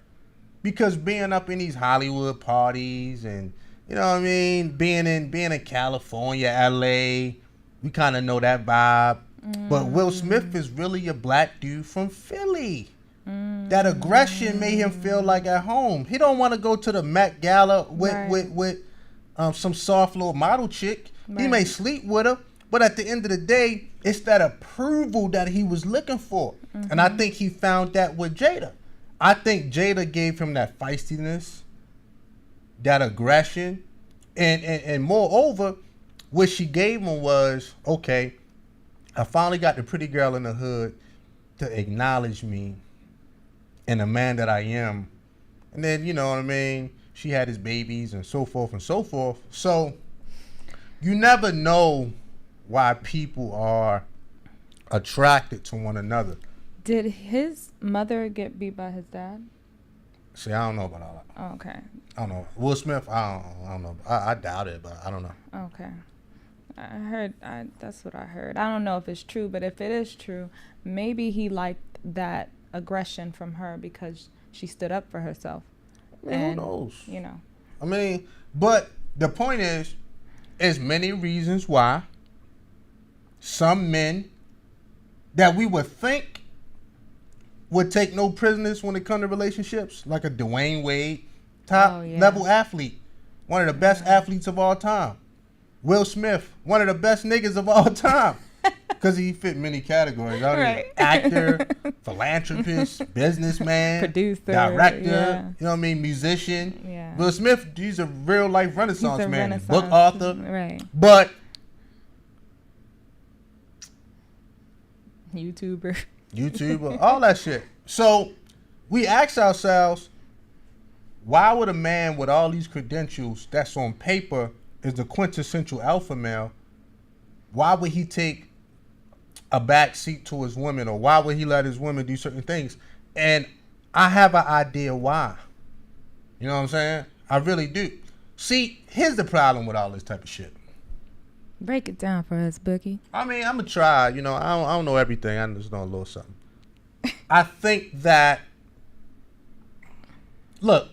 Because being up in these Hollywood parties and, you know what I mean, being in California, LA, we kind of know that vibe. But Will Smith is really a black dude from Philly. That aggression made him feel like at home. He don't want to go to the Met Gala with some soft little model chick. He may sleep with her, but at the end of the day, it's that approval that he was looking for. And I think he found that with Jada. I think Jada gave him that feistiness, that aggression, and moreover, what she gave him was, okay, I finally got the pretty girl in the hood to acknowledge me and the man that I am. And then, you know what I mean, she had his babies and so forth and so forth. So you never know why people are attracted to one another. Did his mother get beat by his dad? See, I don't know about all that. Oh, okay. I don't know. Will Smith, I don't know. I doubt it, but I don't know. Okay. That's what I heard. I don't know if it's true, but if it is true, maybe he liked that aggression from her because she stood up for herself. Who knows? You know. I mean, but the point is, there's many reasons why some men that we would think would take no prisoners when it comes to relationships, like a Dwayne Wade, top level athlete, one of the best athletes of all time. Will Smith, one of the best niggas of all time, because he fit many categories. Right. Actor, philanthropist, businessman, producer, director, you know what I mean, musician. Yeah. Will Smith, he's a real life Renaissance man, book Renaissance, author. right? But YouTuber, all that shit. So we ask ourselves, why would a man with all these credentials that's on paper is the quintessential alpha male, why would he take a back seat to his women, or why would he let his women do certain things? And I have an idea why. You know what I'm saying? I really do. See, here's the problem with all this type of shit. Break it down for us, Boogie. I mean, I'm going to try. You know, I don't know everything. I just know a little something. I think that, look,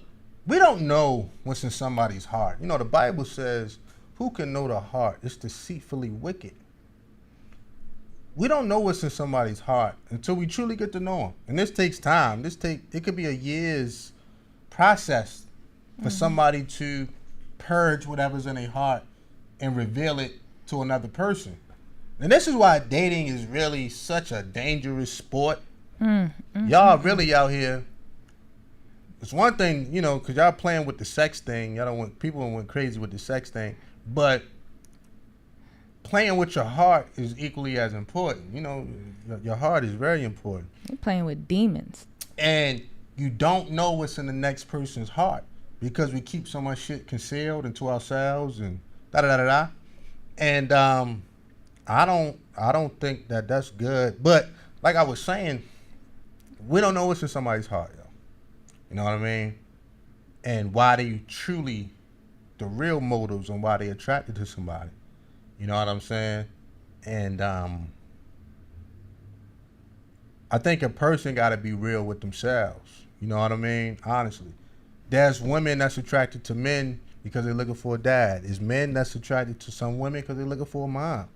we don't know what's in somebody's heart. You know, the Bible says, who can know the heart? It's deceitfully wicked. We don't know what's in somebody's heart until we truly get to know them. And this takes time. It could be a year's process for somebody to purge whatever's in their heart and reveal it to another person. And this is why dating is really such a dangerous sport. Y'all really out here. It's one thing, you know, because y'all playing with the sex thing. Y'all don't want people went crazy with the sex thing. But playing with your heart is equally as important. You know, your heart is very important. You're playing with demons. And you don't know what's in the next person's heart because we keep so much shit concealed into ourselves and da-da-da-da-da. And I don't think that that's good. But like I was saying, we don't know what's in somebody's heart, yo. You know what I mean? And why they truly, the real motives on why they attracted to somebody. You know what I'm saying? And I think a person got to be real with themselves. You know what I mean? Honestly. There's women that's attracted to men because they're looking for a dad. There's men that's attracted to some women because they're looking for a mom.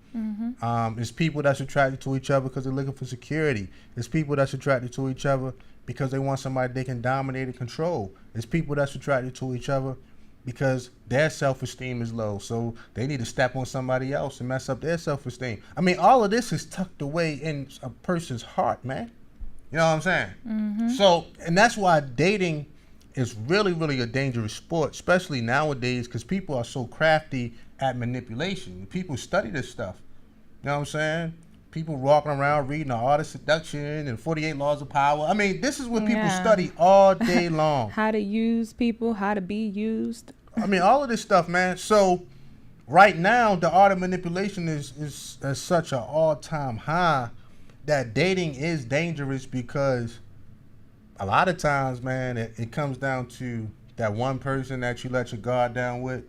There's people that's attracted to each other because they're looking for security. There's people that's attracted to each other because they want somebody they can dominate and control. There's people that's attracted to each other because their self-esteem is low. So they need to step on somebody else and mess up their self-esteem. I mean, all of this is tucked away in a person's heart, man. You know what I'm saying? Mm-hmm. So, and that's why dating is really, really a dangerous sport, especially nowadays, because people are so crafty at manipulation. People study this stuff. You know what I'm saying? People walking around reading The Art of Seduction and 48 Laws of Power. I mean, this is what people study all day long. How to use people, how to be used. I mean, all of this stuff, man. So right now, the art of manipulation is at such an all-time high that dating is dangerous, because a lot of times, man, it comes down to that one person that you let your guard down with.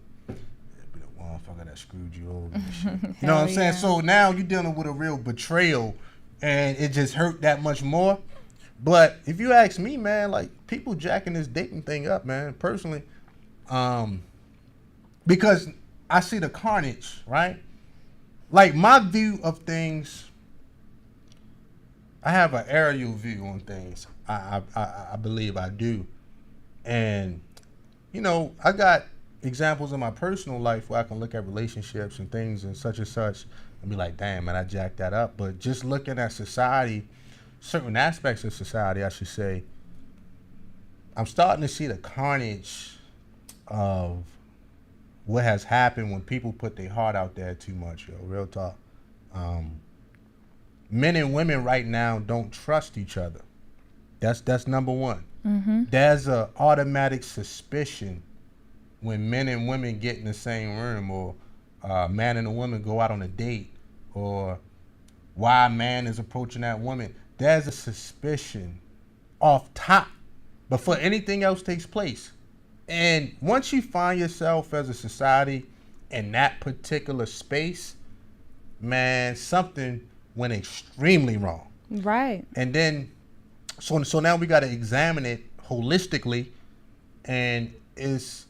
Motherfucker that screwed you over and shit. You know what I'm saying? So now you're dealing with a real betrayal, and it just hurt that much more. But if you ask me, man, like, people jacking this dating thing up, man, personally, because I see the carnage, right? Like, my view of things, I have an aerial view on things. I believe I do. And, you know, I got examples in my personal life where I can look at relationships and things and such and be like, damn, man, I jacked that up. But just looking at society, certain aspects of society, I should say, I'm starting to see the carnage of what has happened when people put their heart out there too much, yo, real talk. Men and women right now don't trust each other. That's number one. Mm-hmm. There's a automatic suspicion when men and women get in the same room, or a man and a woman go out on a date, or why a man is approaching that woman. There's a suspicion off top before anything else takes place. And once you find yourself as a society in that particular space, man, something went extremely wrong. Right. And then, so now we got to examine it holistically, and it's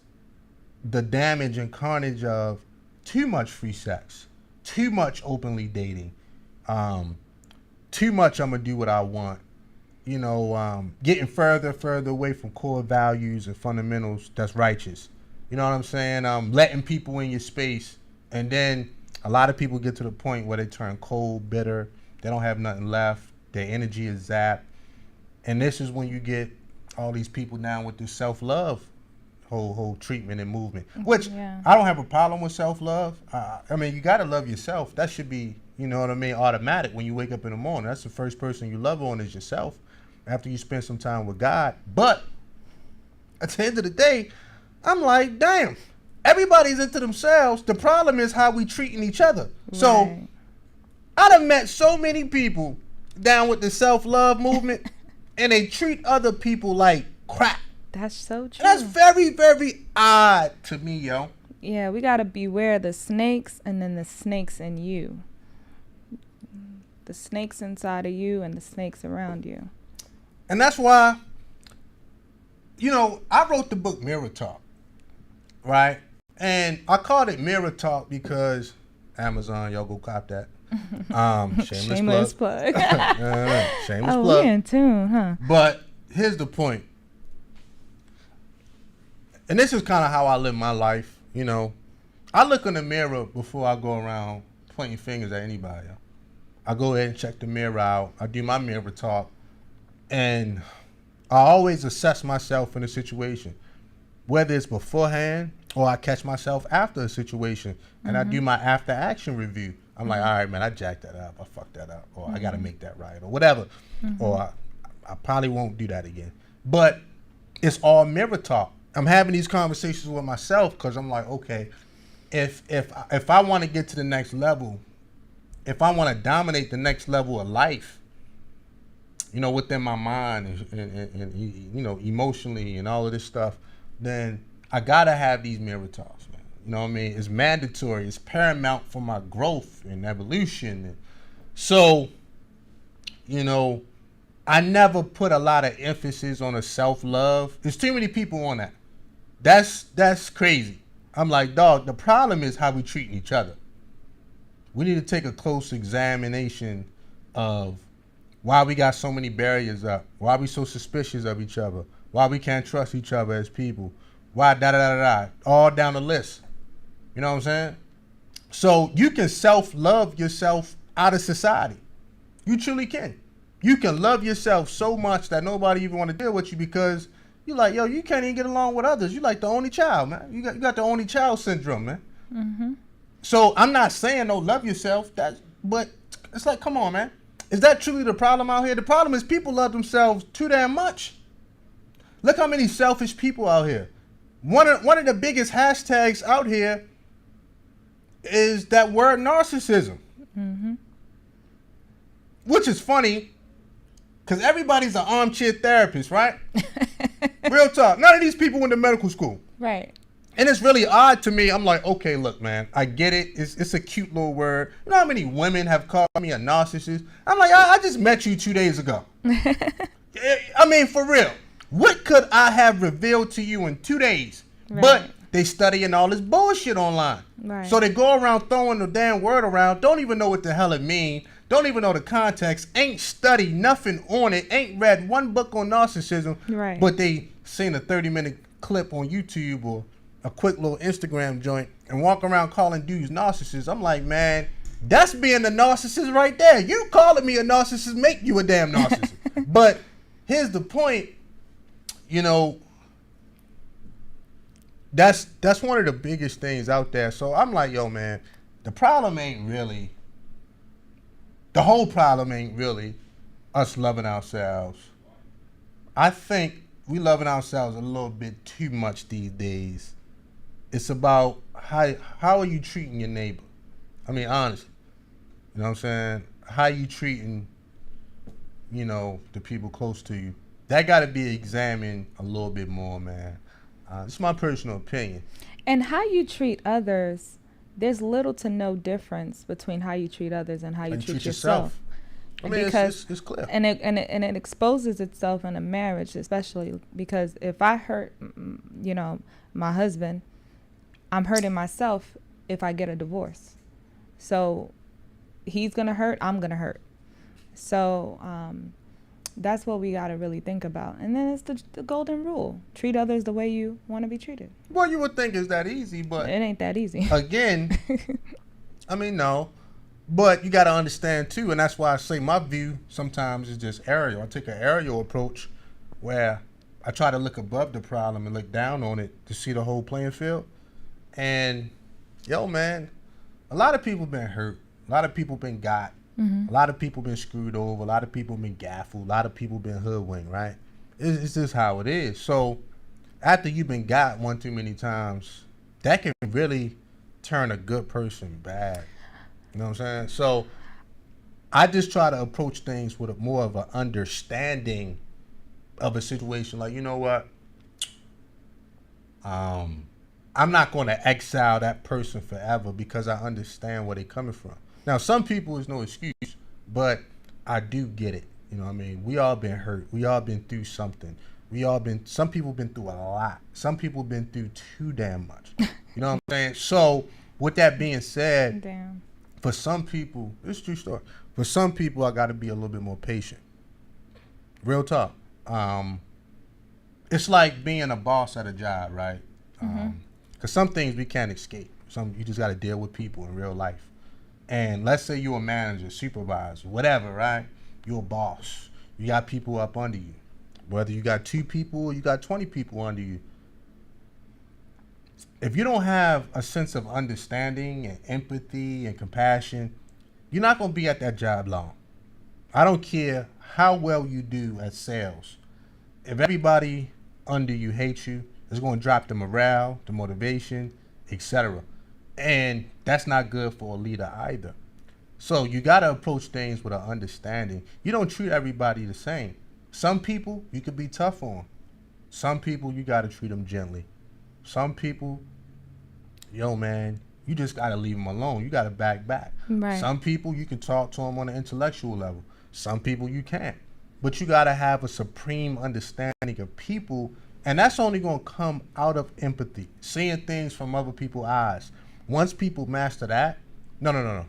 the damage and carnage of too much free sex, too much openly dating, too much I'm gonna do what I want, you know, getting further away from core values and fundamentals that's righteous. You know what I'm saying? Letting people in your space, and then a lot of people get to the point where they turn cold, bitter, they don't have nothing left, their energy is zapped, and this is when you get all these people now with this self-love whole treatment and movement, which I don't have a problem with self-love. I mean, you got to love yourself. That should be, you know what I mean, automatic when you wake up in the morning. That's the first person you love on is yourself after you spend some time with God. But at the end of the day, I'm like, damn, everybody's into themselves. The problem is how we treating each other. Right. So I done met so many people down with the self-love movement, and they treat other people like crap. That's so true. That's very, very odd to me, yo. Yeah, we got to beware the snakes, and then the snakes in you. The snakes inside of you and the snakes around you. And that's why, you know, I wrote the book Mirror Talk, right? And I called it Mirror Talk because Amazon, y'all go cop that. Shameless plug. Shameless plug. We in tune, huh? But here's the point. And this is kind of how I live my life, you know. I look in the mirror before I go around pointing fingers at anybody. I go ahead and check the mirror out. I do my mirror talk. And I always assess myself in a situation, whether it's beforehand or I catch myself after a situation, and I do my after action review. I'm like, all right, man, I jacked that up. I fucked that up. Or I got to make that right, or whatever. Or I probably won't do that again. But it's all mirror talk. I'm having these conversations with myself because I'm like, okay, if I want to get to the next level, if I want to dominate the next level of life, you know, within my mind and you know, emotionally and all of this stuff, then I gotta have these mirror talks, man. You know what I mean? It's mandatory. It's paramount for my growth and evolution. And so, you know, I never put a lot of emphasis on a self-love. There's too many people on that. That's crazy. I'm like, dog, the problem is how we treating each other. We need to take a close examination of why we got so many barriers up, why we so suspicious of each other, why we can't trust each other as people, Why da da da da da? All down the list. You know what I'm saying? So you can self-love yourself out of society. You truly can. You can love yourself so much that nobody even want to deal with you because you like, yo, you can't even get along with others. You like the only child, man. You got the only child syndrome, man. Mm-hmm. So I'm not saying no love yourself, but it's like, come on, man. Is that truly the problem out here? The problem is people love themselves too damn much. Look how many selfish people out here. One of the biggest hashtags out here is that word narcissism. Mm-hmm. Which is funny, because everybody's an armchair therapist, right? Real talk. None of these people went to medical school. Right. And it's really odd to me. I'm like, okay, look, man, I get it. It's a cute little word. You know how many women have called me a narcissist? I'm like, I just met you 2 days ago. I mean, for real. What could I have revealed to you in 2 days? Right. But they studying all this bullshit online. Right. So they go around throwing the damn word around, don't even know what the hell it means, don't even know the context, ain't studied nothing on it, ain't read one book on narcissism, right. But they seen a 30-minute clip on YouTube or a quick little Instagram joint and walk around calling dudes narcissists. I'm like, man, that's being a narcissist right there. You calling me a narcissist make you a damn narcissist. But here's the point, you know, that's one of the biggest things out there. So I'm like, yo, man, the whole problem ain't really us loving ourselves. I think we loving ourselves a little bit too much these days. It's about how are you treating your neighbor? I mean, honestly, you know what I'm saying? How you treating, you know, the people close to you? That got to be examined a little bit more, man. It's my personal opinion. And how you treat others, there's little to no difference between how you treat others and how you treat yourself. I mean, because it's clear. And it exposes itself in a marriage, especially because if I hurt, you know, my husband, I'm hurting myself if I get a divorce. So he's going to hurt, I'm going to hurt. So that's what we got to really think about. And then it's the golden rule. Treat others the way you want to be treated. Well, you would think it's that easy, but it ain't that easy. Again, I mean, no. But you got to understand, too, and that's why I say my view sometimes is just aerial. I take an aerial approach where I try to look above the problem and look down on it to see the whole playing field. And, yo, man, a lot of people been hurt. A lot of people been got. Mm-hmm. A lot of people been screwed over. A lot of people been gaffled. A lot of people been hoodwinked, right? It's just how it is. So after you've been got one too many times, that can really turn a good person bad. You know what I'm saying? So I just try to approach things with more of an understanding of a situation. Like, you know what? I'm not going to exile that person forever because I understand where they're coming from. Now, some people is no excuse, but I do get it. You know what I mean? We all been hurt. We all been through something. Some people been through a lot. Some people been through too damn much. You know what I'm saying? So with that being said, Damn. For some people, it's a true story. For some people, I got to be a little bit more patient. Real talk. It's like being a boss at a job, right? Because some things we can't escape. Some you just got to deal with people in real life. And let's say you're a manager, supervisor, whatever, right? You're a boss. You got people up under you. Whether you got 2 people or you got 20 people under you. If you don't have a sense of understanding and empathy and compassion, you're not going to be at that job long. I don't care how well you do at sales. If everybody under you hates you, it's going to drop the morale, the motivation, etc. And that's not good for a leader either. So you got to approach things with an understanding. You don't treat everybody the same. Some people you could be tough on. Some people you got to treat them gently. Some people, yo, man, you just got to leave them alone. You got to back. Right. Some people you can talk to them on an intellectual level. Some people you can't. But you got to have a supreme understanding of people, and that's only going to come out of empathy, seeing things from other people's eyes. Once people master that, no.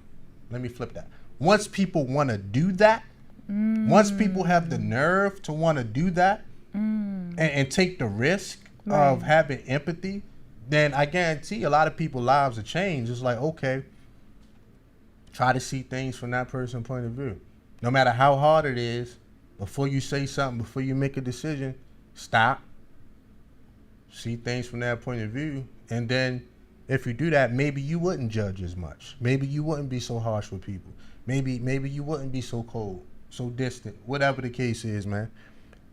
Let me flip that. Once people want to do that, once people have the nerve to want to do that and take the risk of having empathy, then I guarantee a lot of people's lives will change. It's like, okay, try to see things from that person's point of view. No matter how hard it is, before you say something, before you make a decision, stop. See things from that point of view. And then if you do that, maybe you wouldn't judge as much. Maybe you wouldn't be so harsh with people. Maybe you wouldn't be so cold, so distant. Whatever the case is, man.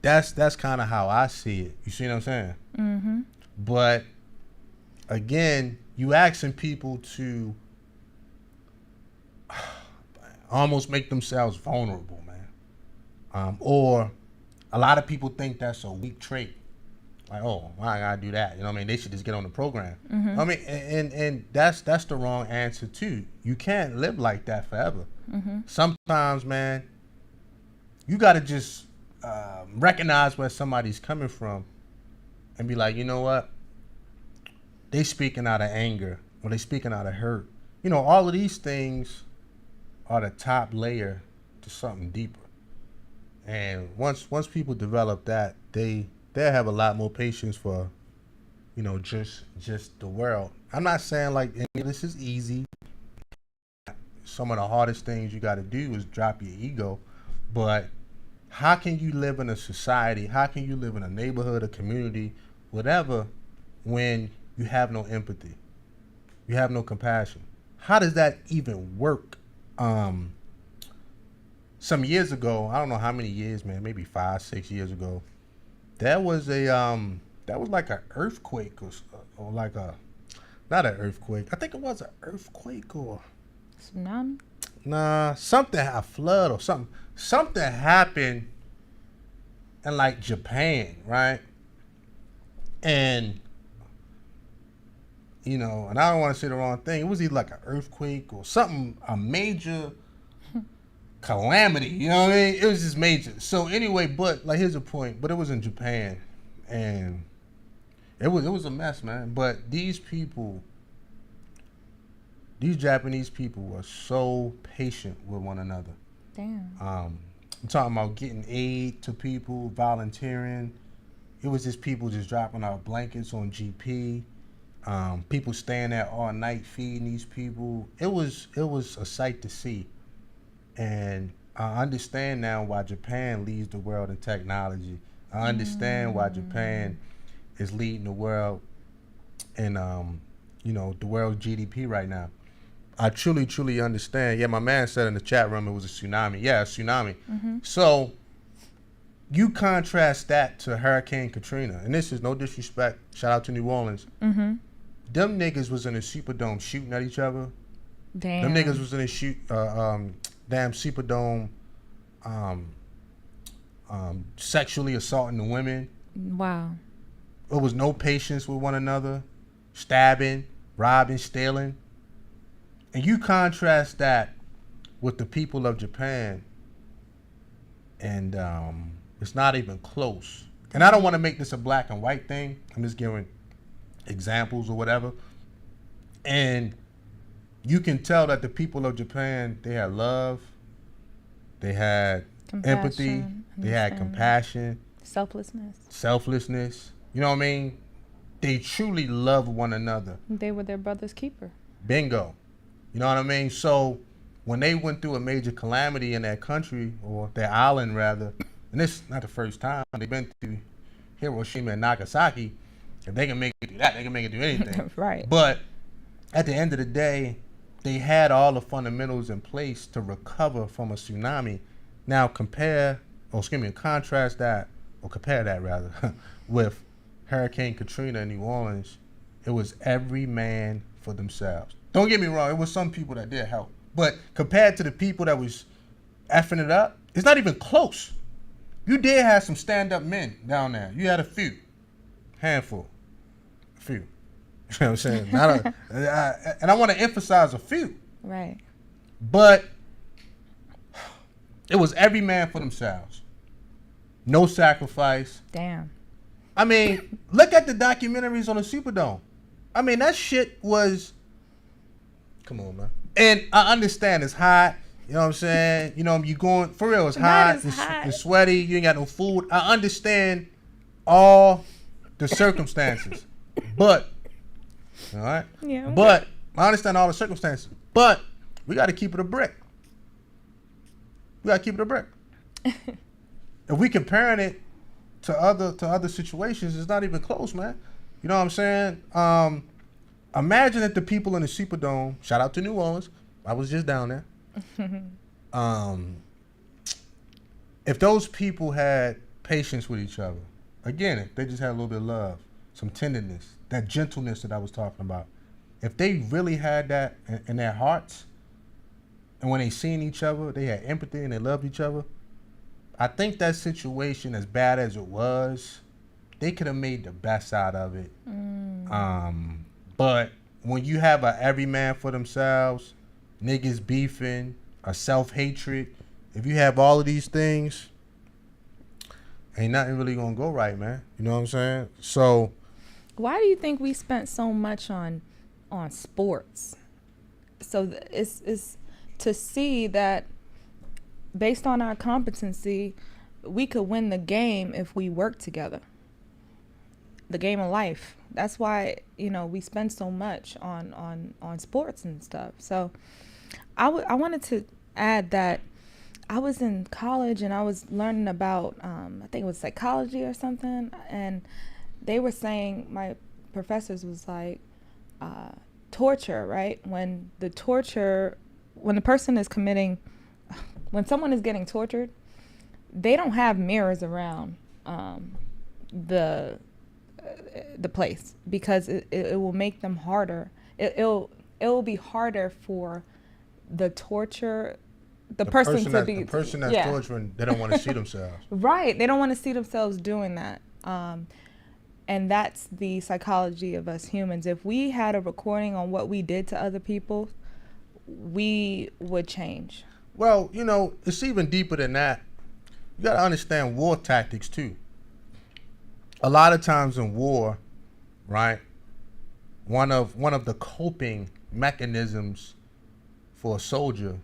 That's kind of how I see it. You see what I'm saying? Mm-hmm. But again, you asking people to almost make themselves vulnerable, man. Or a lot of people think that's a weak trait. Like, oh, why I gotta do that? You know what I mean? They should just get on the program. Mm-hmm. I mean, and that's the wrong answer too. You can't live like that forever. Mm-hmm. Sometimes, man, you gotta just recognize where somebody's coming from and be like, you know what? They speaking out of anger or they speaking out of hurt. You know, all of these things are the top layer to something deeper. And once people develop that, they'll have a lot more patience for, you know, just the world. I'm not saying like any of this is easy. Some of the hardest things you got to do is drop your ego. But how can you live in a society? How can you live in a neighborhood, a community, whatever, when you have no empathy? You have no compassion. How does that even work? Some years ago, I don't know how many years, man, maybe 5-6 years ago, there was like an earthquake or like not an earthquake. I think it was an earthquake or Tsunami? Nah, a flood or something. Something happened in like Japan, right? And you know, and I don't want to say the wrong thing. It was either like an earthquake or something, a major calamity. You know what I mean? It was just major. So anyway, but like here's the point. But it was in Japan, and it was a mess, man. But these Japanese people were so patient with one another. Damn. I'm talking about getting aid to people, volunteering. It was just people just dropping out blankets on GP. People staying there all night feeding these people. It was a sight to see. And I understand now why Japan leads the world in technology. I understand why Japan is leading the world in you know, the world's GDP right now. I truly understand. Yeah, my man said in the chat room it was a tsunami. Yeah, a tsunami. Mm-hmm. So you contrast that to Hurricane Katrina, and this is no disrespect. Shout out to New Orleans. Mm-hmm. Them niggas was in a Superdome shooting at each other. Damn. Them niggas was in a damn Superdome sexually assaulting the women. Wow. There was no patience with one another. Stabbing, robbing, stealing. And you contrast that with the people of Japan, and it's not even close. And I don't want to make this a black and white thing. I'm just giving examples or whatever. And you can tell that the people of Japan, they had love, they had empathy, they had compassion, selflessness. You know what I mean? They truly love one another. They were their brother's keeper. Bingo. You know what I mean? So when they went through a major calamity in their country, or their island rather, and this is not the first time, they've been through Hiroshima and Nagasaki. If they can make it do that, they can make it do anything. Right. But at the end of the day, they had all the fundamentals in place to recover from a tsunami. Now compare that with Hurricane Katrina in New Orleans. It was every man for themselves. Don't get me wrong, it was some people that did help. But compared to the people that was effing it up, it's not even close. You did have some stand-up men down there. You had a few. Handful. A few. You know what I'm saying? And I want to emphasize a few. Right. But it was every man for themselves. No sacrifice. Damn. I mean, look at the documentaries on the Superdome. I mean, that shit was... Come on, man. And I understand it's hot. You know what I'm saying? You know, you going... For real, it's hot. It's sweaty. You ain't got no food. I understand all the circumstances. But, all right? Yeah. Okay. But, I understand all the circumstances. But, we got to keep it a brick. We got to keep it a brick. If we comparing it to other situations, it's not even close, man. You know what I'm saying? Imagine if the people in the Superdome, shout out to New Orleans, I was just down there. If those people had patience with each other, again, if they just had a little bit of love, some tenderness, that gentleness that I was talking about, if they really had that in their hearts, and when they seen each other, they had empathy and they loved each other, I think that situation, as bad as it was, they could have made the best out of it. But when you have a every man for themselves, niggas beefing, a self-hatred, if you have all of these things, ain't nothing really gonna go right, man. You know what I'm saying? So, why do you think we spent so much on sports? So it's to see that based on our competency, we could win the game if we work together. The game of life. That's why, we spend so much on sports and stuff. So I wanted to add that I was in college and I was learning about, I think it was psychology or something. And they were saying, my professors was like, torture, right? When the person is committing, when someone is getting tortured, they don't have mirrors around the place, because it will make them harder. It will be harder for the person that's torturing. They don't want to see themselves. Right, they don't want to see themselves doing that. And that's the psychology of us humans. If we had a recording on what we did to other people, we would change. Well, it's even deeper than that. You got to understand war tactics too. A lot of times in war, right, one of the coping mechanisms for a soldier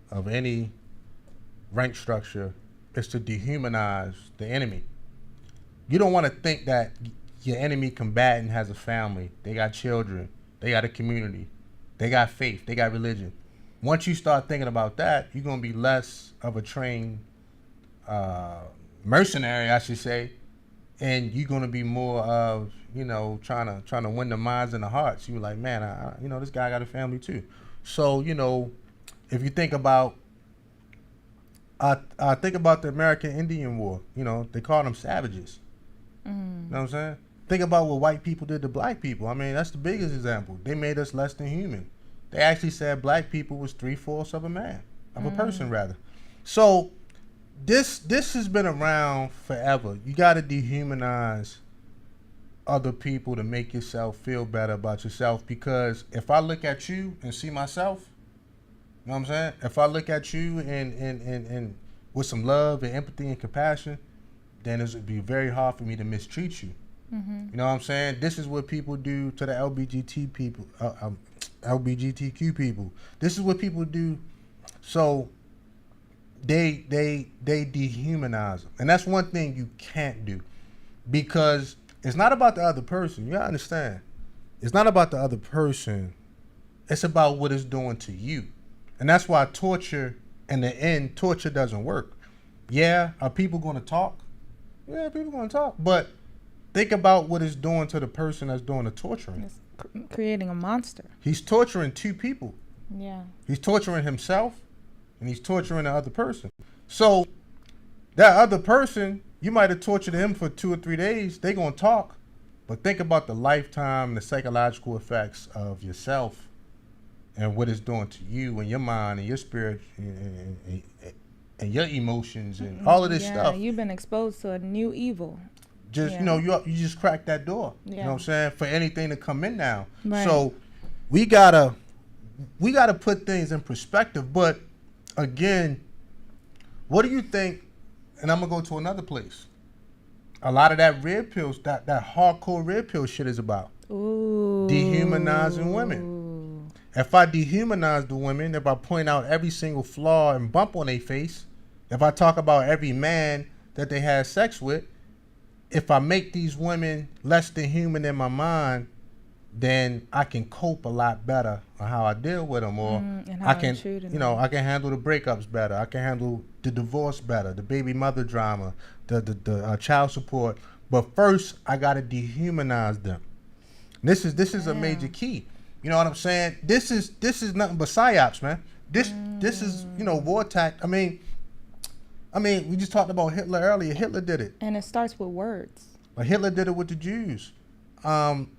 of any rank structure is to dehumanize the enemy. You don't want to think that your enemy combatant has a family, they got children, they got a community, they got faith, they got religion. Once you start thinking about that, you're going to be less of a trained mercenary, I should say, and you're going to be more of, trying to win the minds and the hearts. You're like, man, this guy got a family too. So, if you think about, I think about the American Indian War. They called them savages. You know what I'm saying? Think about what white people did to black people. I mean, that's the biggest example. They made us less than human. They actually said black people was 3/4 of a man, of a person rather. So this has been around forever. You got to dehumanize other people to make yourself feel better about yourself. Because if I look at you and see myself, you know what I'm saying? If I look at you and with some love and empathy and compassion, then it would be very hard for me to mistreat you. You know what I'm saying? This is what people do to the LGBTQ people. This is what people do. So they dehumanize them. And that's one thing you can't do, because it's not about the other person. You gotta understand. It's not about the other person. It's about what it's doing to you. And that's why torture, in the end, torture doesn't work. Yeah, are people going to talk? Yeah, people going to talk. But think about what it's doing to the person that's doing the torturing. It's creating a monster. He's torturing two people. Yeah. He's torturing himself, and he's torturing the other person. So that other person, you might have tortured him for 2 or 3 days. They going to talk. But think about the lifetime, the psychological effects of yourself and what it's doing to you and your mind and your spirit and your emotions and all of this stuff. Yeah, you've been exposed to a new evil. Just, you just crack that door. Yeah. You know what I'm saying? For anything to come in now. Right. So we gotta put things in perspective. But again, what do you think? And I'm gonna go to another place. A lot of that red pill, that hardcore red pill shit is about. Ooh. Dehumanizing women. If I dehumanize the women, if I point out every single flaw and bump on their face, if I talk about every man that they had sex with, if I make these women less than human in my mind, then I can cope a lot better on how I deal with them, or And how I I'm can, treating you know, them. I can handle the breakups better. I can handle the divorce better, the baby mother drama, the child support. But first, I gotta dehumanize them. This is a major Damn. key. You know what I'm saying? This is nothing but psyops, man. This is war tact. I mean, we just talked about Hitler earlier. Hitler did it. And it starts with words. But Hitler did it with the Jews.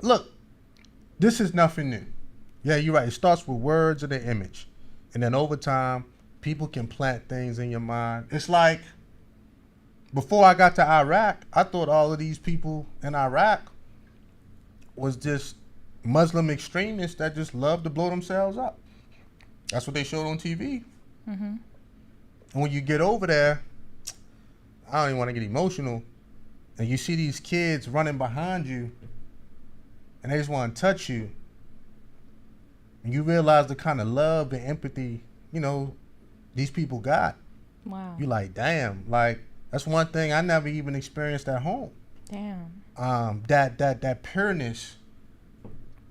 Look, this is nothing new. Yeah, you're right. It starts with words and an image. And then over time, people can plant things in your mind. It's like before I got to Iraq, I thought all of these people in Iraq was just Muslim extremists that just love to blow themselves up. That's what they showed on TV. Mm-hmm. And when you get over there, I don't even want to get emotional, and you see these kids running behind you, and they just want to touch you, and you realize the kind of love and empathy, these people got. Wow. You like, damn, like, that's one thing I never even experienced at home. Damn. That pureness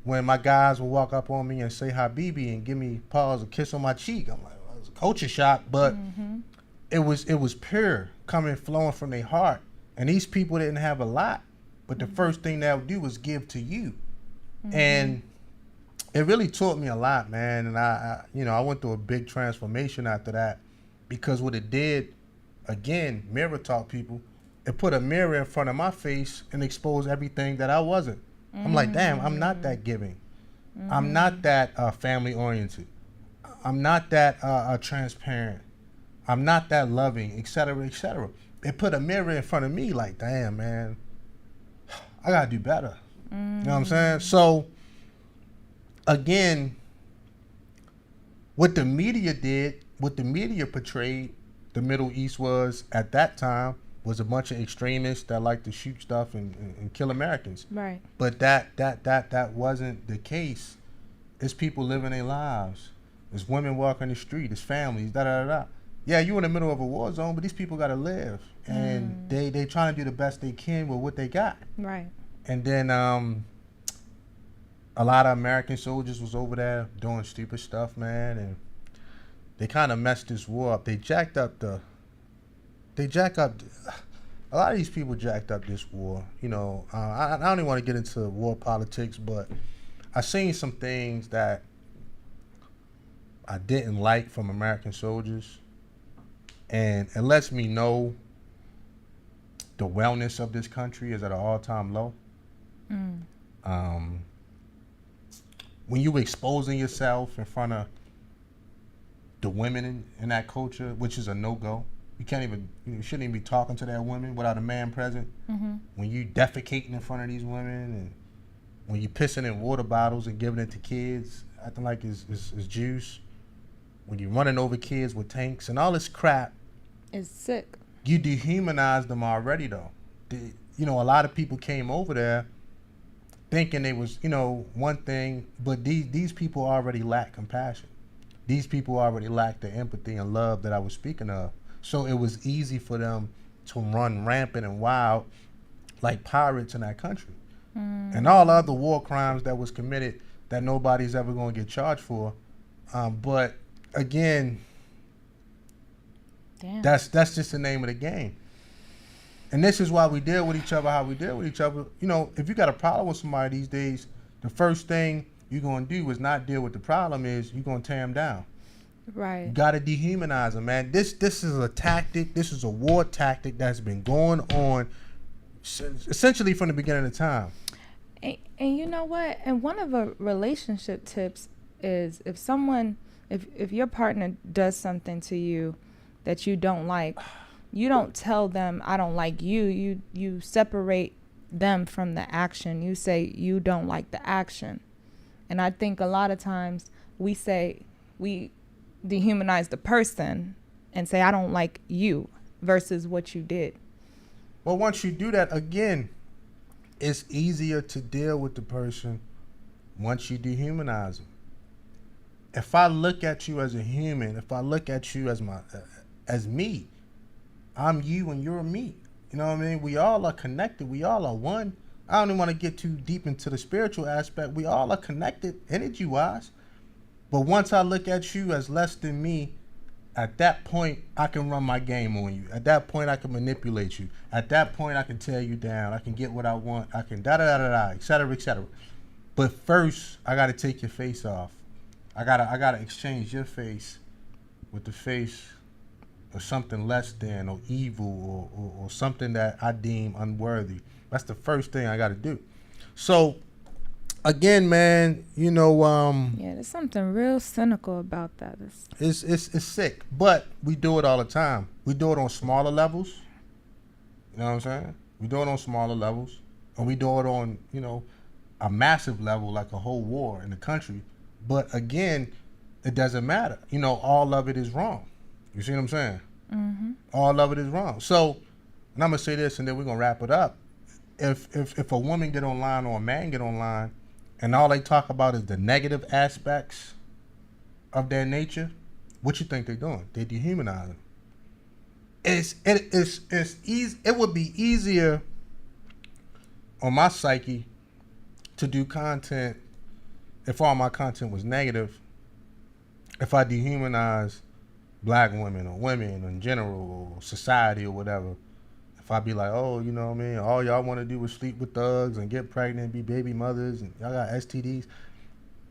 when my guys will walk up on me and say Habibi and give me pause, a kiss on my cheek. I'm like, well, it was a culture shock, but it was pure, flowing from their heart. And these people didn't have a lot, but the first thing they would do was give to you. And it really taught me a lot, man. And I went through a big transformation after that, because what it did, again, mirror taught people. It put a mirror in front of my face and exposed everything that I wasn't. I'm like, damn, I'm not that giving. I'm not that family oriented. I'm not that transparent. I'm not that loving, et cetera, et cetera. It put a mirror in front of me like, damn, man, I gotta do better. You know what I'm saying? So, again, what the media did, what the media portrayed, the Middle East was, at that time, was a bunch of extremists that like to shoot stuff and kill Americans. Right. But that wasn't the case. It's people living their lives. It's women walking the street. It's families. Yeah, you in the middle of a war zone, but these people got to live, and they trying to do the best they can with what they got. Right. And then a lot of American soldiers was over there doing stupid stuff, man, and they kind of messed this war up. A lot of these people jacked up this war. I don't even want to get into war politics, but I seen some things that I didn't like from American soldiers, and it lets me know the wellness of this country is at an all-time low. When you exposing yourself in front of the women in that culture, which is a no-go. You shouldn't even be talking to that woman without a man present. When you defecating in front of these women, and when you pissing in water bottles and giving it to kids, acting like it's juice. When you're running over kids with tanks and all this crap. It's sick. You dehumanize them already, though. A lot of people came over there thinking they was, one thing, but these people already lack compassion. These people already lack the empathy and love that I was speaking of. So it was easy for them to run rampant and wild like pirates in that country. And all other war crimes that was committed that nobody's ever going to get charged for. But again, damn. That's just the name of the game. And this is why we deal with each other how we deal with each other. If you got a problem with somebody these days, the first thing you're going to do is not deal with the problem, is you're going to tear them down. Right. You got to dehumanize them, man. This is a tactic. This is a war tactic that's been going on essentially from the beginning of time. And you know what? And one of the relationship tips is if your partner does something to you that you don't like, you don't tell them, I don't like you. You separate them from the action. You say you don't like the action. And I think a lot of times we dehumanize the person and say, I don't like you, versus what you did. Well, once you do that, again, it's easier to deal with the person once you dehumanize them. If I look at you as a human, if I look at you as me, I'm you and you're me. You know what I mean? We all are connected. We all are one. I don't even want to get too deep into the spiritual aspect. We all are connected energy-wise. But once I look at you as less than me, at that point, I can run my game on you. At that point, I can manipulate you. At that point, I can tear you down. I can get what I want. I can da-da-da-da-da, et cetera, et cetera. But first, I got to take your face off. I gotta exchange your face with the face of something less than or evil or something that I deem unworthy. That's the first thing I got to do. So, again, man, you know, Yeah, there's something real cynical about that. it's sick, but we do it all the time. We do it on smaller levels. You know what I'm saying? We do it on smaller levels, and we do it on, you know, a massive level, like a whole war in the country. But again, it doesn't matter. You know, all of it is wrong. You see what I'm saying? Mm-hmm. All of it is wrong. So, and I'm gonna say this, and then we're gonna wrap it up. If a woman get online or a man get online, and all they talk about is the negative aspects of their nature, what you think they're doing? They dehumanizing. It's easy. It would be easier on my psyche to do content if all my content was negative. If I dehumanize black women or women in general or society or whatever, if I be like, oh, you know what I mean, all y'all want to do is sleep with thugs and get pregnant and be baby mothers and y'all got STDs.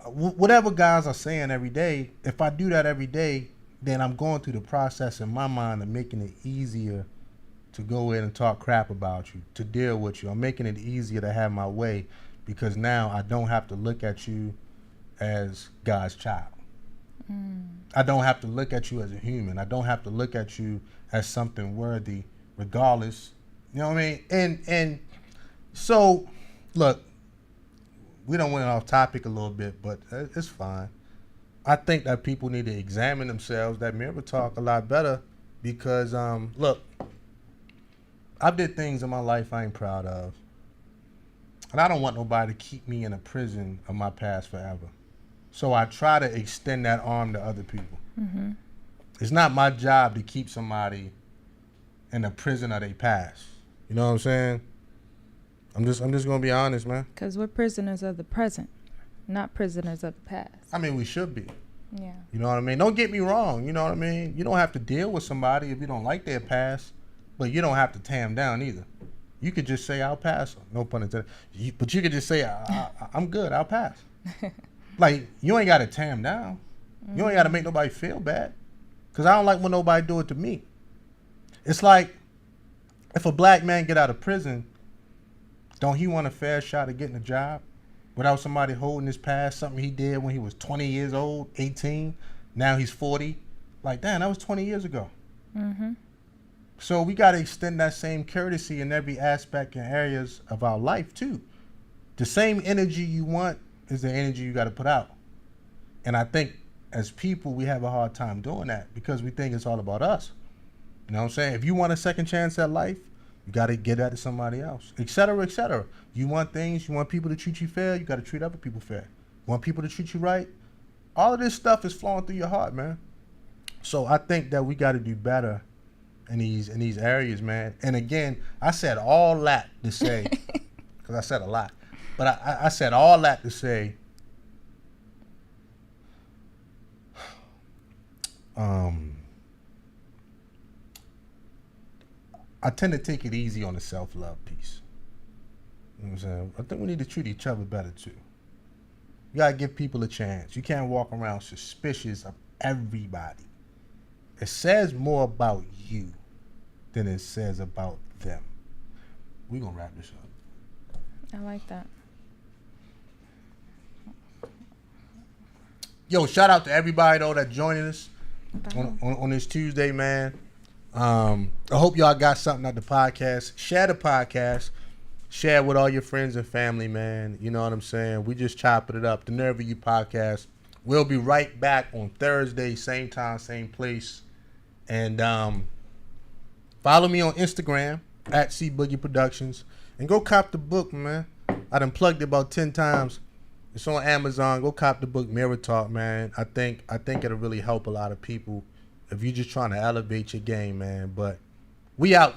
Whatever guys are saying every day, if I do that every day, then I'm going through the process in my mind of making it easier to go in and talk crap about you, to deal with you. I'm making it easier to have my way because now I don't have to look at you as God's child. I don't have to look at you as a human. I don't have to look at you as something worthy, regardless. You know what I mean? And so, look, we done went off topic a little bit, but it's fine. I think that people need to examine themselves, that mirror talk a lot better, because look, I did things in my life I ain't proud of, and I don't want nobody to keep me in a prison of my past forever. So I try to extend that arm to other people. Mm-hmm. It's not my job to keep somebody in a prison of their past. You know what I'm saying? I'm just gonna be honest, man. Because we're prisoners of the present, not prisoners of the past. I mean, we should be. Yeah. You know what I mean? Don't get me wrong. You know what I mean? You don't have to deal with somebody if you don't like their past, but you don't have to tear them down either. You could just say, I'll pass. No pun intended. But you could just say, I'm good. I'll pass. Like, you ain't got to tear them down. You ain't got to make nobody feel bad. Because I don't like when nobody do it to me. It's like, if a black man get out of prison, don't he want a fair shot at getting a job without somebody holding his past, something he did when he was 20 years old, 18, now he's 40? Like, damn, that was 20 years ago. Mm-hmm. So we got to extend that same courtesy in every aspect and areas of our life, too. The same energy you want is the energy you got to put out. And I think as people, we have a hard time doing that because we think it's all about us. You know what I'm saying? If you want a second chance at life, you got to get that to somebody else, et cetera, et cetera. You want things, you want people to treat you fair, you got to treat other people fair. You want people to treat you right? All of this stuff is flowing through your heart, man. So I think that we got to do better in these areas, man. And again, I said all that to say, because I said a lot, but I said all that to say, I tend to take it easy on the self-love piece. You know what I'm saying? I think we need to treat each other better, too. You got to give people a chance. You can't walk around suspicious of everybody. It says more about you than it says about them. We're going to wrap this up. I like that. Yo, shout out to everybody, though, that joining us on this Tuesday, man. I hope y'all got something out the podcast. Share the podcast. Share with all your friends and family, man. You know what I'm saying? We just chopping it up. The Nerve of You podcast. We'll be right back on Thursday, same time, same place. And follow me on Instagram at CBoogie Productions. And go cop the book, man. I done plugged it about 10 times. It's on Amazon. Go cop the book, Mirror Talk, man. I think it'll really help a lot of people if you're just trying to elevate your game, man. But we out, though.